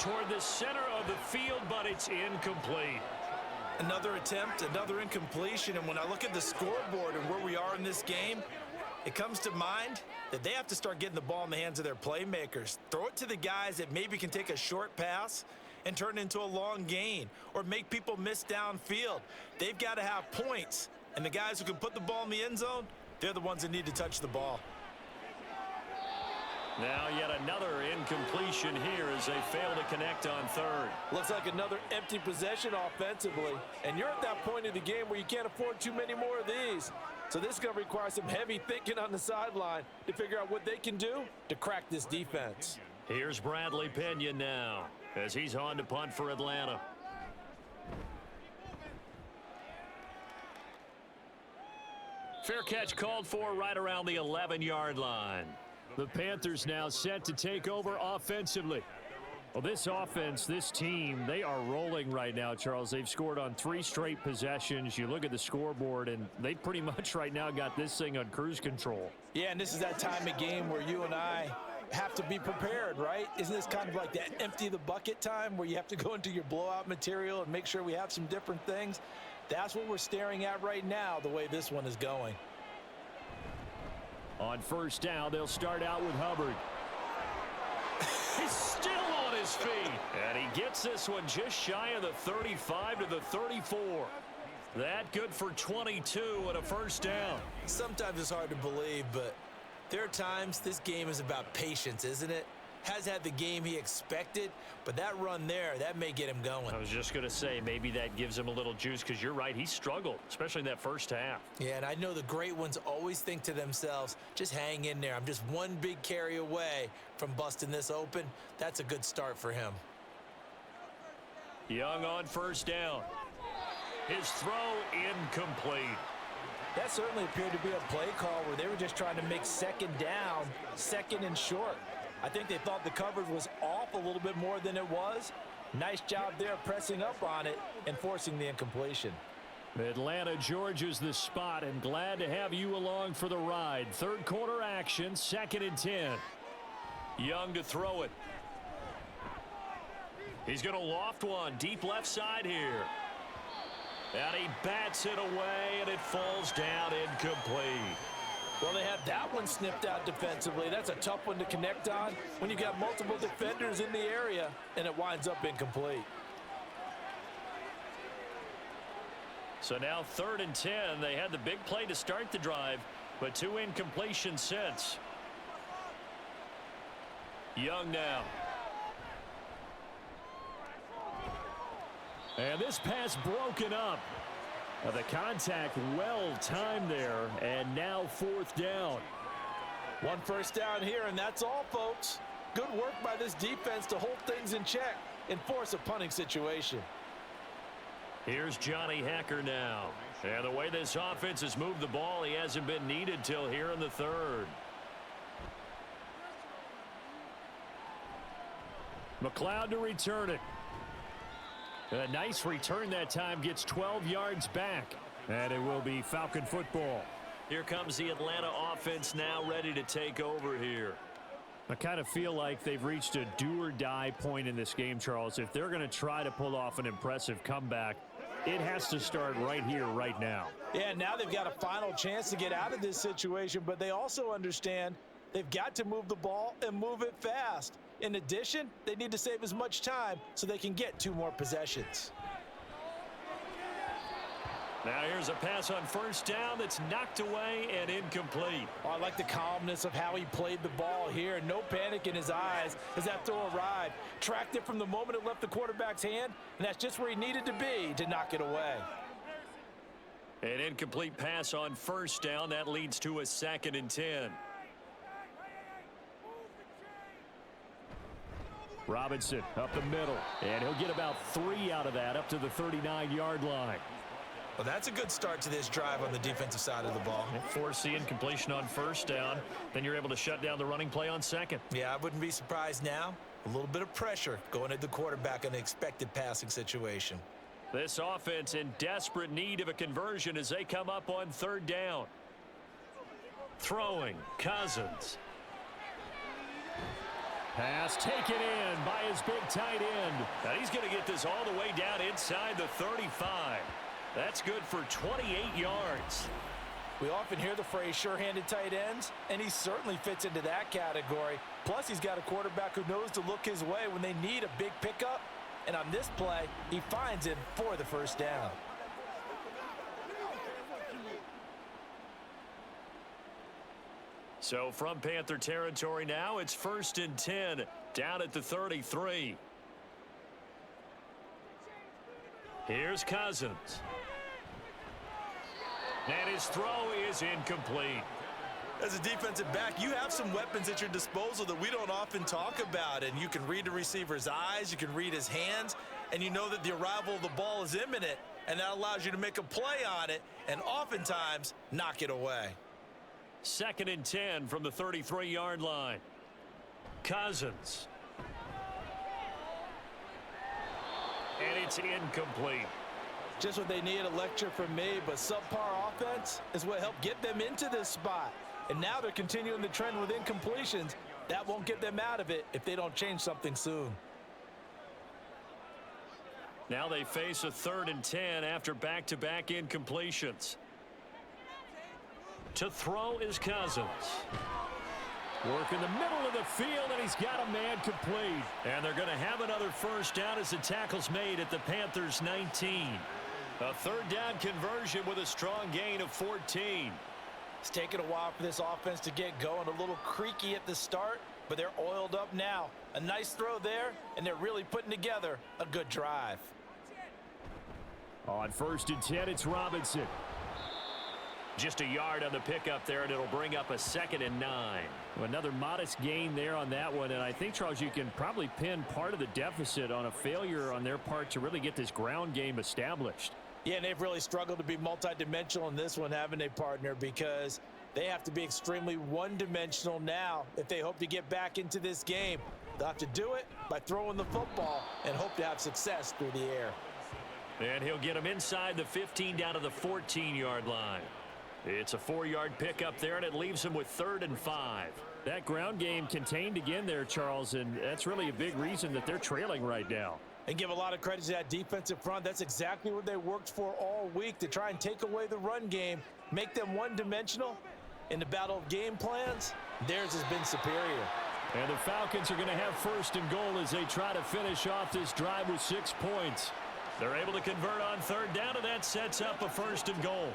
B: Toward the center of the field, but it's incomplete.
E: Another attempt, another incompletion, and when I look at the scoreboard and where we are in this game, it comes to mind that they have to start getting the ball in the hands of their playmakers. Throw it to the guys that maybe can take a short pass and turn it into a long gain or make people miss downfield. They've got to have points, and the guys who can put the ball in the end zone, they're the ones that need to touch the ball.
B: Now yet another incompletion here as they fail to connect on third.
C: Looks like another empty possession offensively. And you're at that point of the game where you can't afford too many more of these. So this is going to require some heavy thinking on the sideline to figure out what they can do to crack this defense.
B: Here's Bradley Pinion now as he's on to punt for Atlanta. Fair catch called for right around the 11-yard line. The Panthers now set to take over offensively. Well, this offense, this team, they are rolling right now, Charles. They've scored on 3 straight possessions. You look at the scoreboard, and they pretty much right now got this thing on cruise control.
C: Yeah, and this is that time of game where you and I have to be prepared, right? Isn't this kind of like that empty the bucket time where you have to go into your blowout material and make sure we have some different things? That's what we're staring at right now, the way this one is going.
B: On first down, they'll start out with Hubbard. He's still on his feet. And he gets this one just shy of the 35 to the 34. That good for 22 and a first down.
E: Sometimes it's hard to believe, but there are times this game is about patience, isn't it? Has had the game he expected, but that run there, that may get him going.
B: I was just going to say, maybe that gives him a little juice because you're right, he struggled, especially in that first half.
E: Yeah, and I know the great ones always think to themselves, just hang in there. I'm just one big carry away from busting this open. That's a good start for him.
B: Young on first down. His throw incomplete.
C: That certainly appeared to be a play call where they were just trying to make second down, second and short. I think they thought the coverage was off a little bit more than it was. Nice job there pressing up on it and forcing the incompletion.
B: Atlanta, Georgia's the spot, and glad to have you along for the ride. Third quarter action, 2nd and 10. Young to throw it. He's going to loft one, deep left side here. And he bats it away, and it falls down incomplete.
C: Well, they had that one snipped out defensively. That's a tough one to connect on when you got multiple defenders in the area, and it winds up incomplete.
B: So now 3rd and 10. They had the big play to start the drive, but 2 incompletions since. Young now. And this pass broken up. The contact well timed there, and now 4th down.
C: 1 first down here, and that's all, folks. Good work by this defense to hold things in check and force a punting situation.
B: Here's Johnny Hacker now. And the way this offense has moved the ball, he hasn't been needed till here in the 3rd. McLeod to return it. A nice return that time, gets 12 yards back. And it will be Falcon football. Here comes the Atlanta offense now ready to take over here. I kind of feel like they've reached a do-or-die point in this game, Charles. If they're going to try to pull off an impressive comeback, it has to start right here, right now.
C: Yeah, now they've got a final chance to get out of this situation, but they also understand they've got to move the ball and move it fast. In addition, they need to save as much time so they can get 2 more possessions.
B: Now here's a pass on 1st down that's knocked away and incomplete.
C: Oh, I like the calmness of how he played the ball here. No panic in his eyes as that throw arrived. Tracked it from the moment it left the quarterback's hand, and that's just where he needed to be to knock it away.
B: An incomplete pass on 1st down. That leads to a 2nd and 10. Robinson up the middle, and he'll get about 3 out of that up to the 39-yard line.
E: Well, that's a good start to this drive on the defensive side of the ball.
B: Force the incompletion on 1st down. Then you're able to shut down the running play on 2nd.
E: Yeah, I wouldn't be surprised now. A little bit of pressure going at the quarterback in an expected passing situation.
B: This offense in desperate need of a conversion as they come up on 3rd down. Throwing, Cousins. Pass taken in by his big tight end. Now he's going to get this all the way down inside the 35. That's good for 28 yards.
C: We often hear the phrase sure-handed tight ends, and he certainly fits into that category. Plus, he's got a quarterback who knows to look his way when they need a big pickup. And on this play, he finds him for the 1st down.
B: So from Panther territory now, it's 1st and 10 down at the 33. Here's Cousins. And his throw is incomplete.
E: As a defensive back, you have some weapons at your disposal that we don't often talk about. And you can read the receiver's eyes, you can read his hands, and you know that the arrival of the ball is imminent. And that allows you to make a play on it and oftentimes knock it away.
B: 2nd and 10 from the 33-yard line. Cousins. And it's incomplete.
C: Just what they need, a lecture from me, but subpar offense is what helped get them into this spot. And now they're continuing the trend with incompletions. That won't get them out of it if they don't change something soon.
B: Now they face a 3rd and 10 after back-to-back incompletions. To throw is Cousins. Work in the middle of the field, and he's got a man complete. And they're going to have another 1st down as the tackle's made at the Panthers' 19. A 3rd down conversion with a strong gain of 14.
C: It's taken a while for this offense to get going. A little creaky at the start, but they're oiled up now. A nice throw there, and they're really putting together a good drive.
B: On 1st and 10, it's Robinson. Just a yard on the pickup there, and it'll bring up a 2nd and 9. Another modest gain there on that one, and I think, Charles, you can probably pin part of the deficit on a failure on their part to really get this ground game established.
C: Yeah, and they've really struggled to be multidimensional in this one, haven't they, partner? Because they have to be extremely one-dimensional now if they hope to get back into this game. They'll have to do it by throwing the football and hope to have success through the air.
B: And he'll get him inside the 15 down to the 14-yard line. It's a 4-yard pickup there, and it leaves him with 3rd and 5. That ground game contained again there, Charles, and that's really a big reason that they're trailing right now.
C: And give a lot of credit to that defensive front. That's exactly what they worked for all week, to try and take away the run game, make them one-dimensional. In the battle of game plans, theirs has been superior.
B: And the Falcons are going to have 1st and goal as they try to finish off this drive with 6 points. They're able to convert on 3rd down, and that sets up a 1st and goal.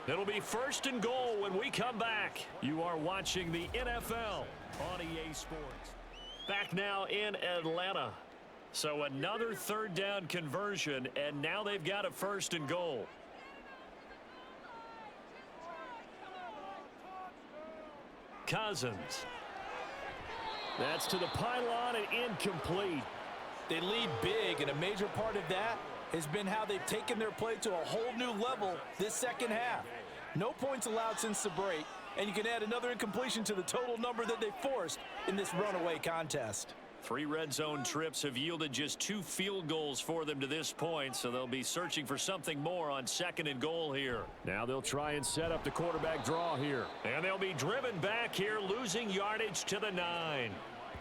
B: It'll be 1st and goal when we come back. You are watching the NFL on EA Sports. Back now in Atlanta. So another third down conversion, and now they've got a 1st and goal. Cousins. That's to the pylon and incomplete.
C: They lead big, and a major part of that has been how they've taken their play to a whole new level this second half. No points allowed since the break, and you can add another incompletion to the total number that they forced in this runaway contest.
B: 3 red zone trips have yielded just 2 field goals for them to this point, so they'll be searching for something more on 2nd and goal here. Now they'll try and set up the quarterback draw here. And they'll be driven back here, losing yardage to the 9.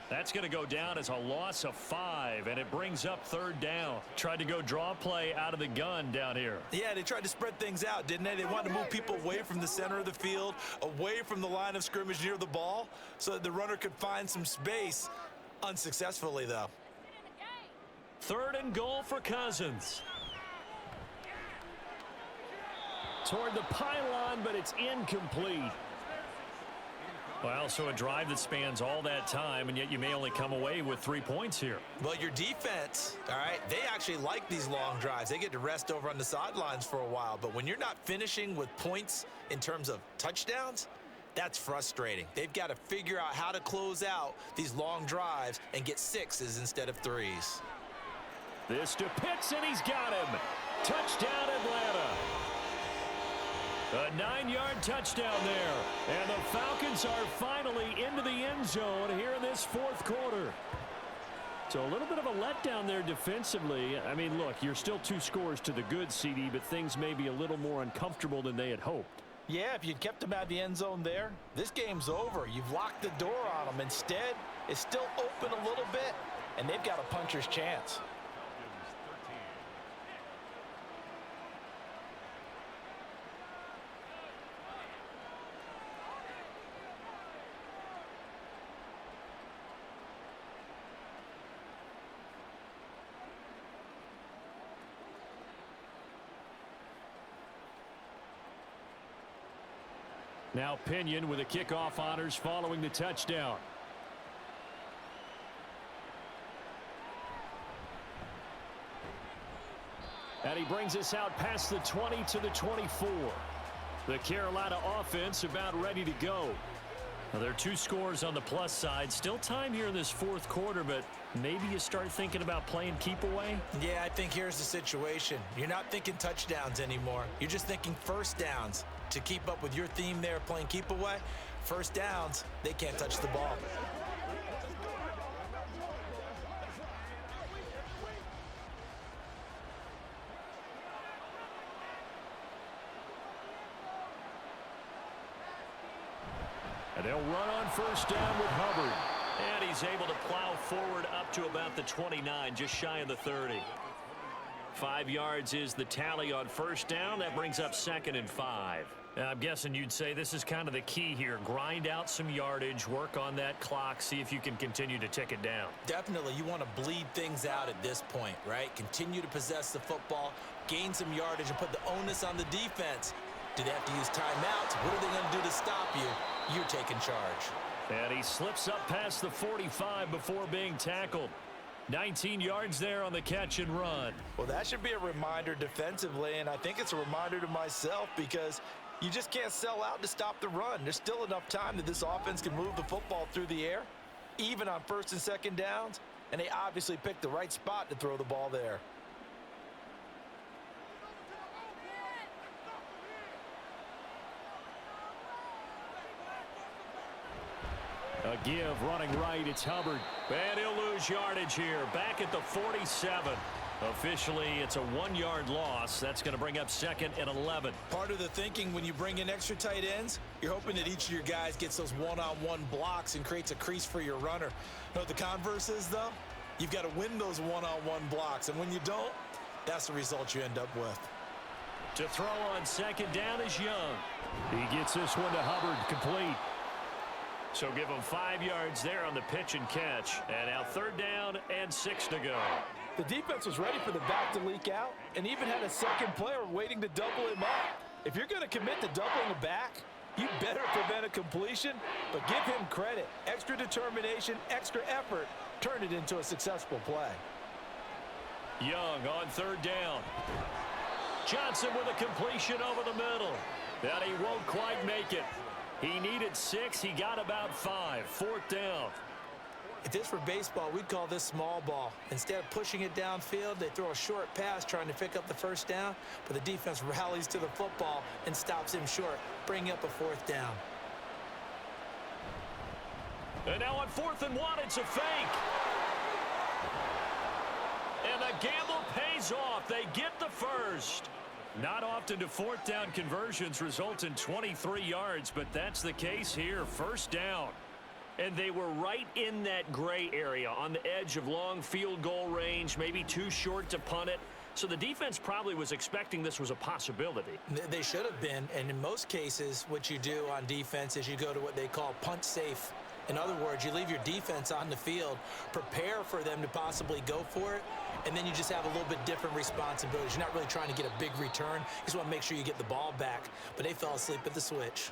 B: That's going to go down as a loss of 5, and it brings up 3rd down. Tried to go draw play out of the gun down here.
E: Yeah, they tried to spread things out, didn't they? They wanted to move people away from the center of the field, away from the line of scrimmage near the ball, so that the runner could find some space. Unsuccessfully, though.
B: 3rd and goal for Cousins. Toward the pylon, but it's incomplete. Well, so a drive that spans all that time, and yet you may only come away with 3 points here.
E: Well, your defense, all right, they actually like these long drives. They get to rest over on the sidelines for a while. But when you're not finishing with points in terms of touchdowns, that's frustrating. They've got to figure out how to close out these long drives and get 6s instead of 3s.
B: This to Pitts, and he's got him. Touchdown, Atlanta. A 9-yard touchdown there. And the Falcons are finally into the end zone here in this 4th quarter. So a little bit of a letdown there defensively. I mean, look, you're still 2 scores to the good, CD, but things may be a little more uncomfortable than they had hoped.
C: Yeah, if you'd kept them out of the end zone there, this game's over. You've locked the door on them. Instead, it's still open a little bit, and they've got a puncher's chance.
B: Now Pinion with the kickoff honors following the touchdown. And he brings us out past the 20 to the 24. The Carolina offense about ready to go. Now, there are 2 scores on the plus side. Still time here in this 4th quarter, but maybe you start thinking about playing keep away?
E: Yeah, I think here's the situation. You're not thinking touchdowns anymore. You're just thinking 1st downs. To keep up with your theme there, playing keep away, 1st downs, they can't touch the ball.
B: And they'll run on 1st down with Hubbard. And he's able to plow forward up to about the 29, just shy of the 30. 5 yards is the tally on 1st down. That brings up 2nd and 5. I'm guessing you'd say this is kind of the key here. Grind out some yardage, work on that clock, see if you can continue to tick it down.
E: Definitely. You want to bleed things out at this point, right? Continue to possess the football, gain some yardage, and put the onus on the defense. Do they have to use timeouts? What are they going to do to stop you? You're taking charge.
B: And he slips up past the 45 before being tackled. 19 yards there on the catch and run.
C: Well, that should be a reminder defensively, and I think it's a reminder to myself because you just can't sell out to stop the run. There's still enough time that this offense can move the football through the air, even on 1st and 2nd downs, and they obviously picked the right spot to throw the ball there.
B: A give running right. It's Hubbard. And he'll lose yardage here. Back at the 47. Officially, it's a 1-yard loss. That's going to bring up 2nd and 11.
E: Part of the thinking when you bring in extra tight ends, you're hoping that each of your guys gets those one-on-one blocks and creates a crease for your runner. You know what the converse is, though? You've got to win those one-on-one blocks, and when you don't, that's the result you end up with.
B: To throw on 2nd down is Young. He gets this one to Hubbard, complete. So give him 5 yards there on the pitch and catch. And now 3rd down and 6 to go.
C: The defense was ready for the back to leak out and even had a second player waiting to double him up. If you're going to commit to doubling a back, You better prevent a completion, but give him credit. Extra determination, extra effort, turn it into a successful play.
B: Young on third down. Johnson with a completion over the middle. That he won't quite make it. He needed 6. He got about 5. Fourth down.
C: If this were baseball, we'd call this small ball. Instead of pushing it downfield, they throw a short pass trying to pick up the first down, but the defense rallies to the football and stops him short, bringing up a fourth down.
B: And now on 4th and 1, it's a fake. And the gamble pays off. They get the first. Not often do 4th down conversions result in 23 yards, but that's the case here. First down. And they were right in that gray area on the edge of long field goal range, maybe too short to punt it. So the defense probably was expecting this was a possibility.
C: They should have been, and in most cases, what you do on defense is you go to what they call punt safe. In other words, you leave your defense on the field, prepare for them to possibly go for it, and then you just have a little bit different responsibilities. You're not really trying to get a big return. You just want to make sure you get the ball back. But they fell asleep at the switch.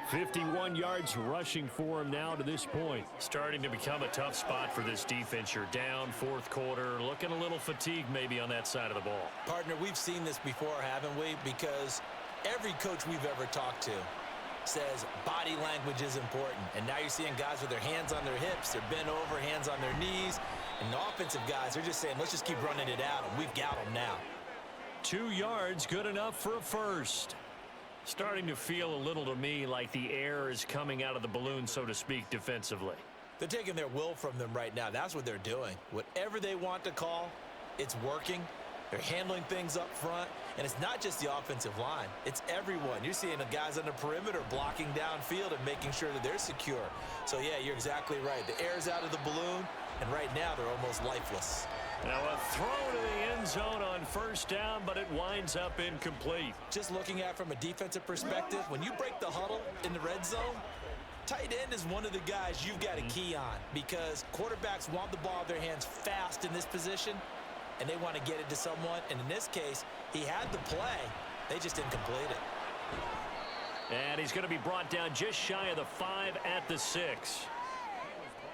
B: 51 yards rushing for him now to this point. Starting to become a tough spot for this defense. You're down 4th quarter, looking a little fatigued maybe on that side of the ball.
C: Partner, we've seen this before, haven't we? Because every coach we've ever talked to says body language is important. And now you're seeing guys with their hands on their hips, they're bent over, hands on their knees. And the offensive guys, they're just saying, let's just keep running it out, and we've got them now.
B: 2 yards, good enough for a first. Starting to feel a little to me like the air is coming out of the balloon, so to speak, defensively.
C: They're taking their will from them right now. That's what they're doing. Whatever they want to call, it's working. They're handling things up front. And it's not just the offensive line. It's everyone. You're seeing the guys on the perimeter blocking downfield and making sure that they're secure. So, yeah, you're exactly right. The air's out of the balloon, and right now they're almost lifeless.
B: Now a throw to the end zone on first down, but it winds up incomplete.
C: Just looking at it from a defensive perspective, when you break the huddle in the red zone, tight end is one of the guys you've got to key on because quarterbacks want the ball in their hands fast in this position, and they want to get it to someone. And in this case, he had the play. They just didn't complete it.
B: And he's going to be brought down just shy of the 5 at the 6.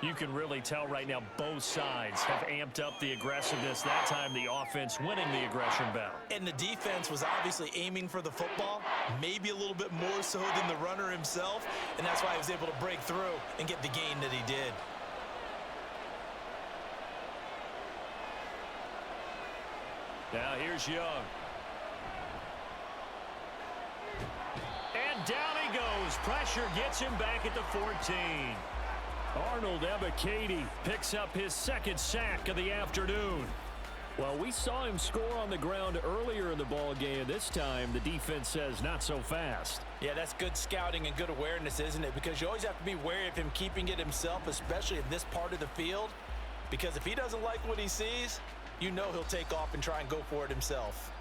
B: You can really tell right now both sides have amped up the aggressiveness. That time the offense winning the aggression battle.
C: And the defense was obviously aiming for the football, maybe a little bit more so than the runner himself, and that's why he was able to break through and get the gain that he did.
B: Now here's Young. And down he goes. Pressure gets him back at the 14. Arnold Ebiketie picks up his 2nd sack of the afternoon. Well, we saw him score on the ground earlier in the ball game. This time, the defense says not so fast.
C: Yeah, that's good scouting and good awareness, isn't it? Because you always have to be wary of him keeping it himself, especially in this part of the field. Because if he doesn't like what he sees, you know he'll take off and try and go for it himself.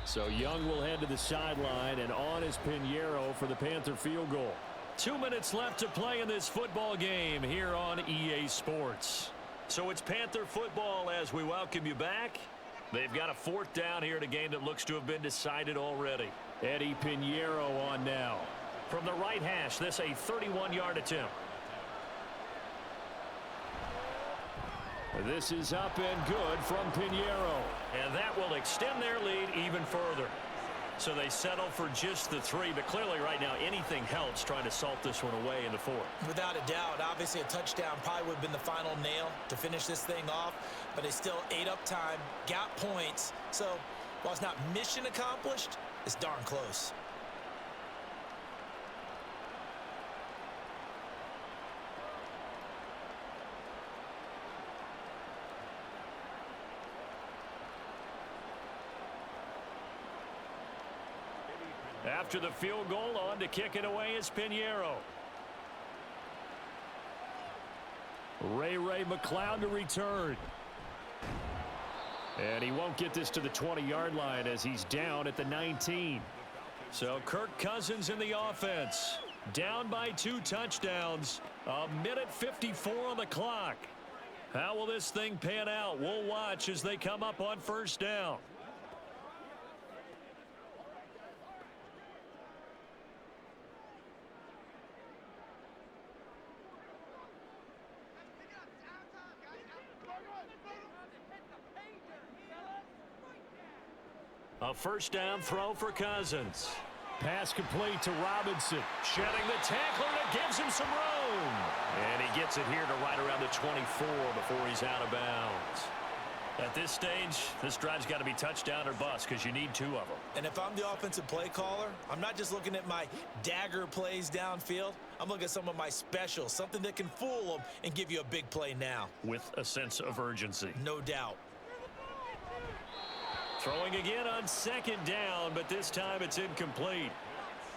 B: So Young will head to the sideline, and on is Pinheiro for the Panther field goal. 2 minutes left to play in this football game here on EA Sports. So it's Panther football as we welcome you back. They've got a 4th down here in a game that looks to have been decided already. Eddie Pinheiro on now. From the right hash, this a 31-yard attempt. This is up and good from Pinheiro. And that will extend their lead even further. So they settle for just the 3, but clearly right now anything helps trying to salt this one away in the 4th.
C: Without a doubt, obviously a touchdown probably would have been the final nail to finish this thing off, but they still ate up time, got points. So while it's not mission accomplished, it's darn close.
B: After the field goal, on to kick it away is Pinheiro. Ray McLeod to return. And he won't get this to the 20-yard line as he's down at the 19. So Kirk Cousins in the offense. Down by 2 touchdowns. 1:54 on the clock. How will this thing pan out? We'll watch as they come up on first down. A first down throw for Cousins. Pass complete to Robinson. Shedding the tackler, and it gives him some room. And he gets it here to right around the 24 before he's out of bounds. At this stage, this drive's got to be touchdown or bust because you need 2 of them.
C: And if I'm the offensive play caller, I'm not just looking at my dagger plays downfield. I'm looking at some of my specials, something that can fool them and give you a big play now.
B: With a sense of urgency.
C: No doubt.
B: Throwing again on second down, but this time it's incomplete.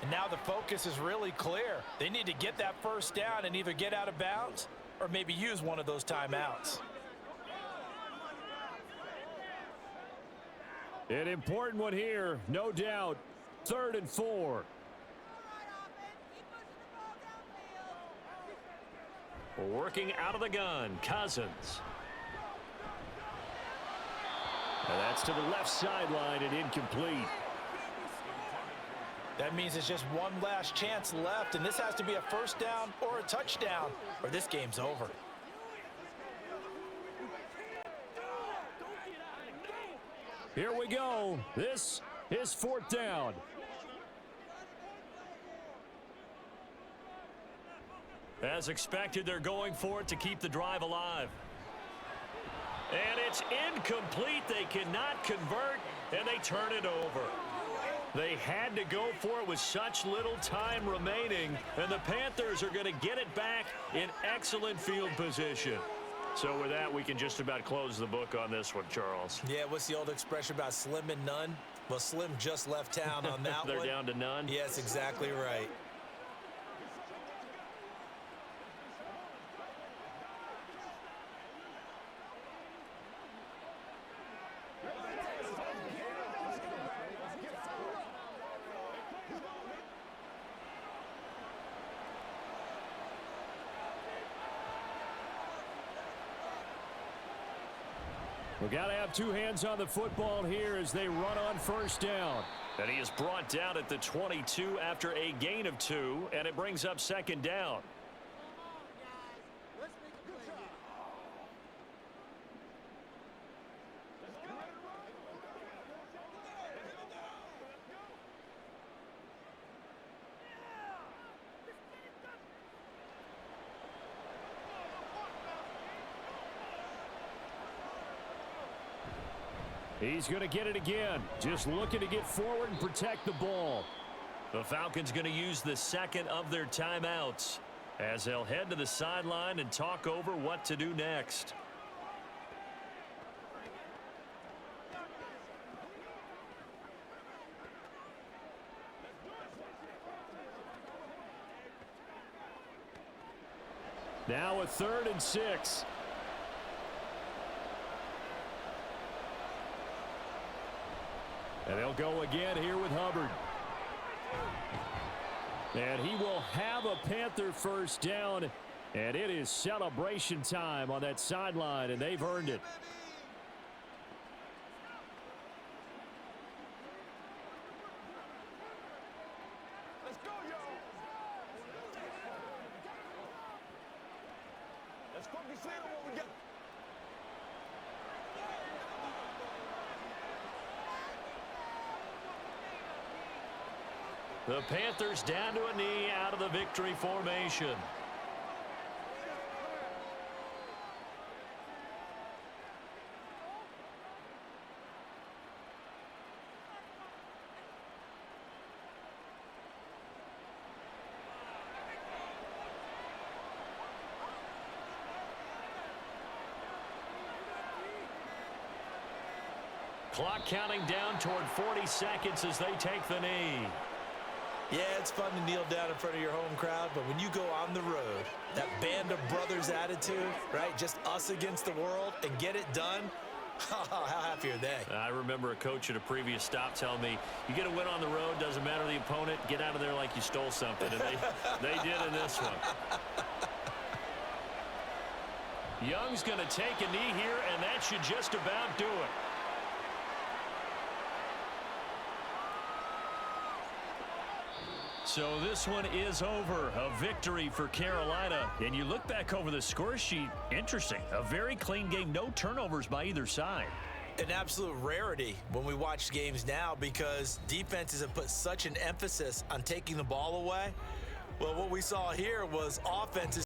C: And now the focus is really clear. They need to get that first down and either get out of bounds or maybe use one of those timeouts.
B: An important one here, no doubt. 3rd and 4. Working out of the gun, Cousins. And that's to the left sideline and incomplete.
C: That means it's just one last chance left, and this has to be a first down or a touchdown, or this game's over.
B: Here we go. This is 4th down. As expected, they're going for it to keep the drive alive. And it's incomplete. They cannot convert, and they turn it over. They had to go for it with such little time remaining, and the Panthers are going to get it back in excellent field position. So with that, we can just about close the book on this one, Charles.
C: Yeah, what's the old expression about slim and none? Well, Slim just left town on that
B: They're
C: one.
B: down to none?
C: Yes, exactly right.
B: We got to have 2 hands on the football here as they run on first down. And he is brought down at the 22 after a gain of 2, and it brings up second down. He's going to get it again. Just looking to get forward and protect the ball. The Falcons going to use the second of their timeouts as they'll head to the sideline and talk over what to do next. Now a 3rd and 6. And they'll go again here with Hubbard. And he will have a Panther first down. And it is celebration time on that sideline, and they've earned it.
F: Let's go, y'all. Let's focus in on what we got.
B: The Panthers down to a knee out of the victory formation. Clock counting down toward 40 seconds as they take the knee.
C: Yeah, it's fun to kneel down in front of your home crowd, but when you go on the road, that band of brothers attitude, right, just us against the world and get it done, how happy are they?
B: I remember a coach at a previous stop telling me, you get a win on the road, doesn't matter the opponent, get out of there like you stole something, and they did in this one. Young's going to take a knee here, and that should just about do it. So this one is over. A victory for Carolina. And you look back over the score sheet, interesting. A very clean game, no turnovers by either side.
C: an absolute rarity when we watch games now because defenses have put such an emphasis on taking the ball away. Well, what we saw here was offenses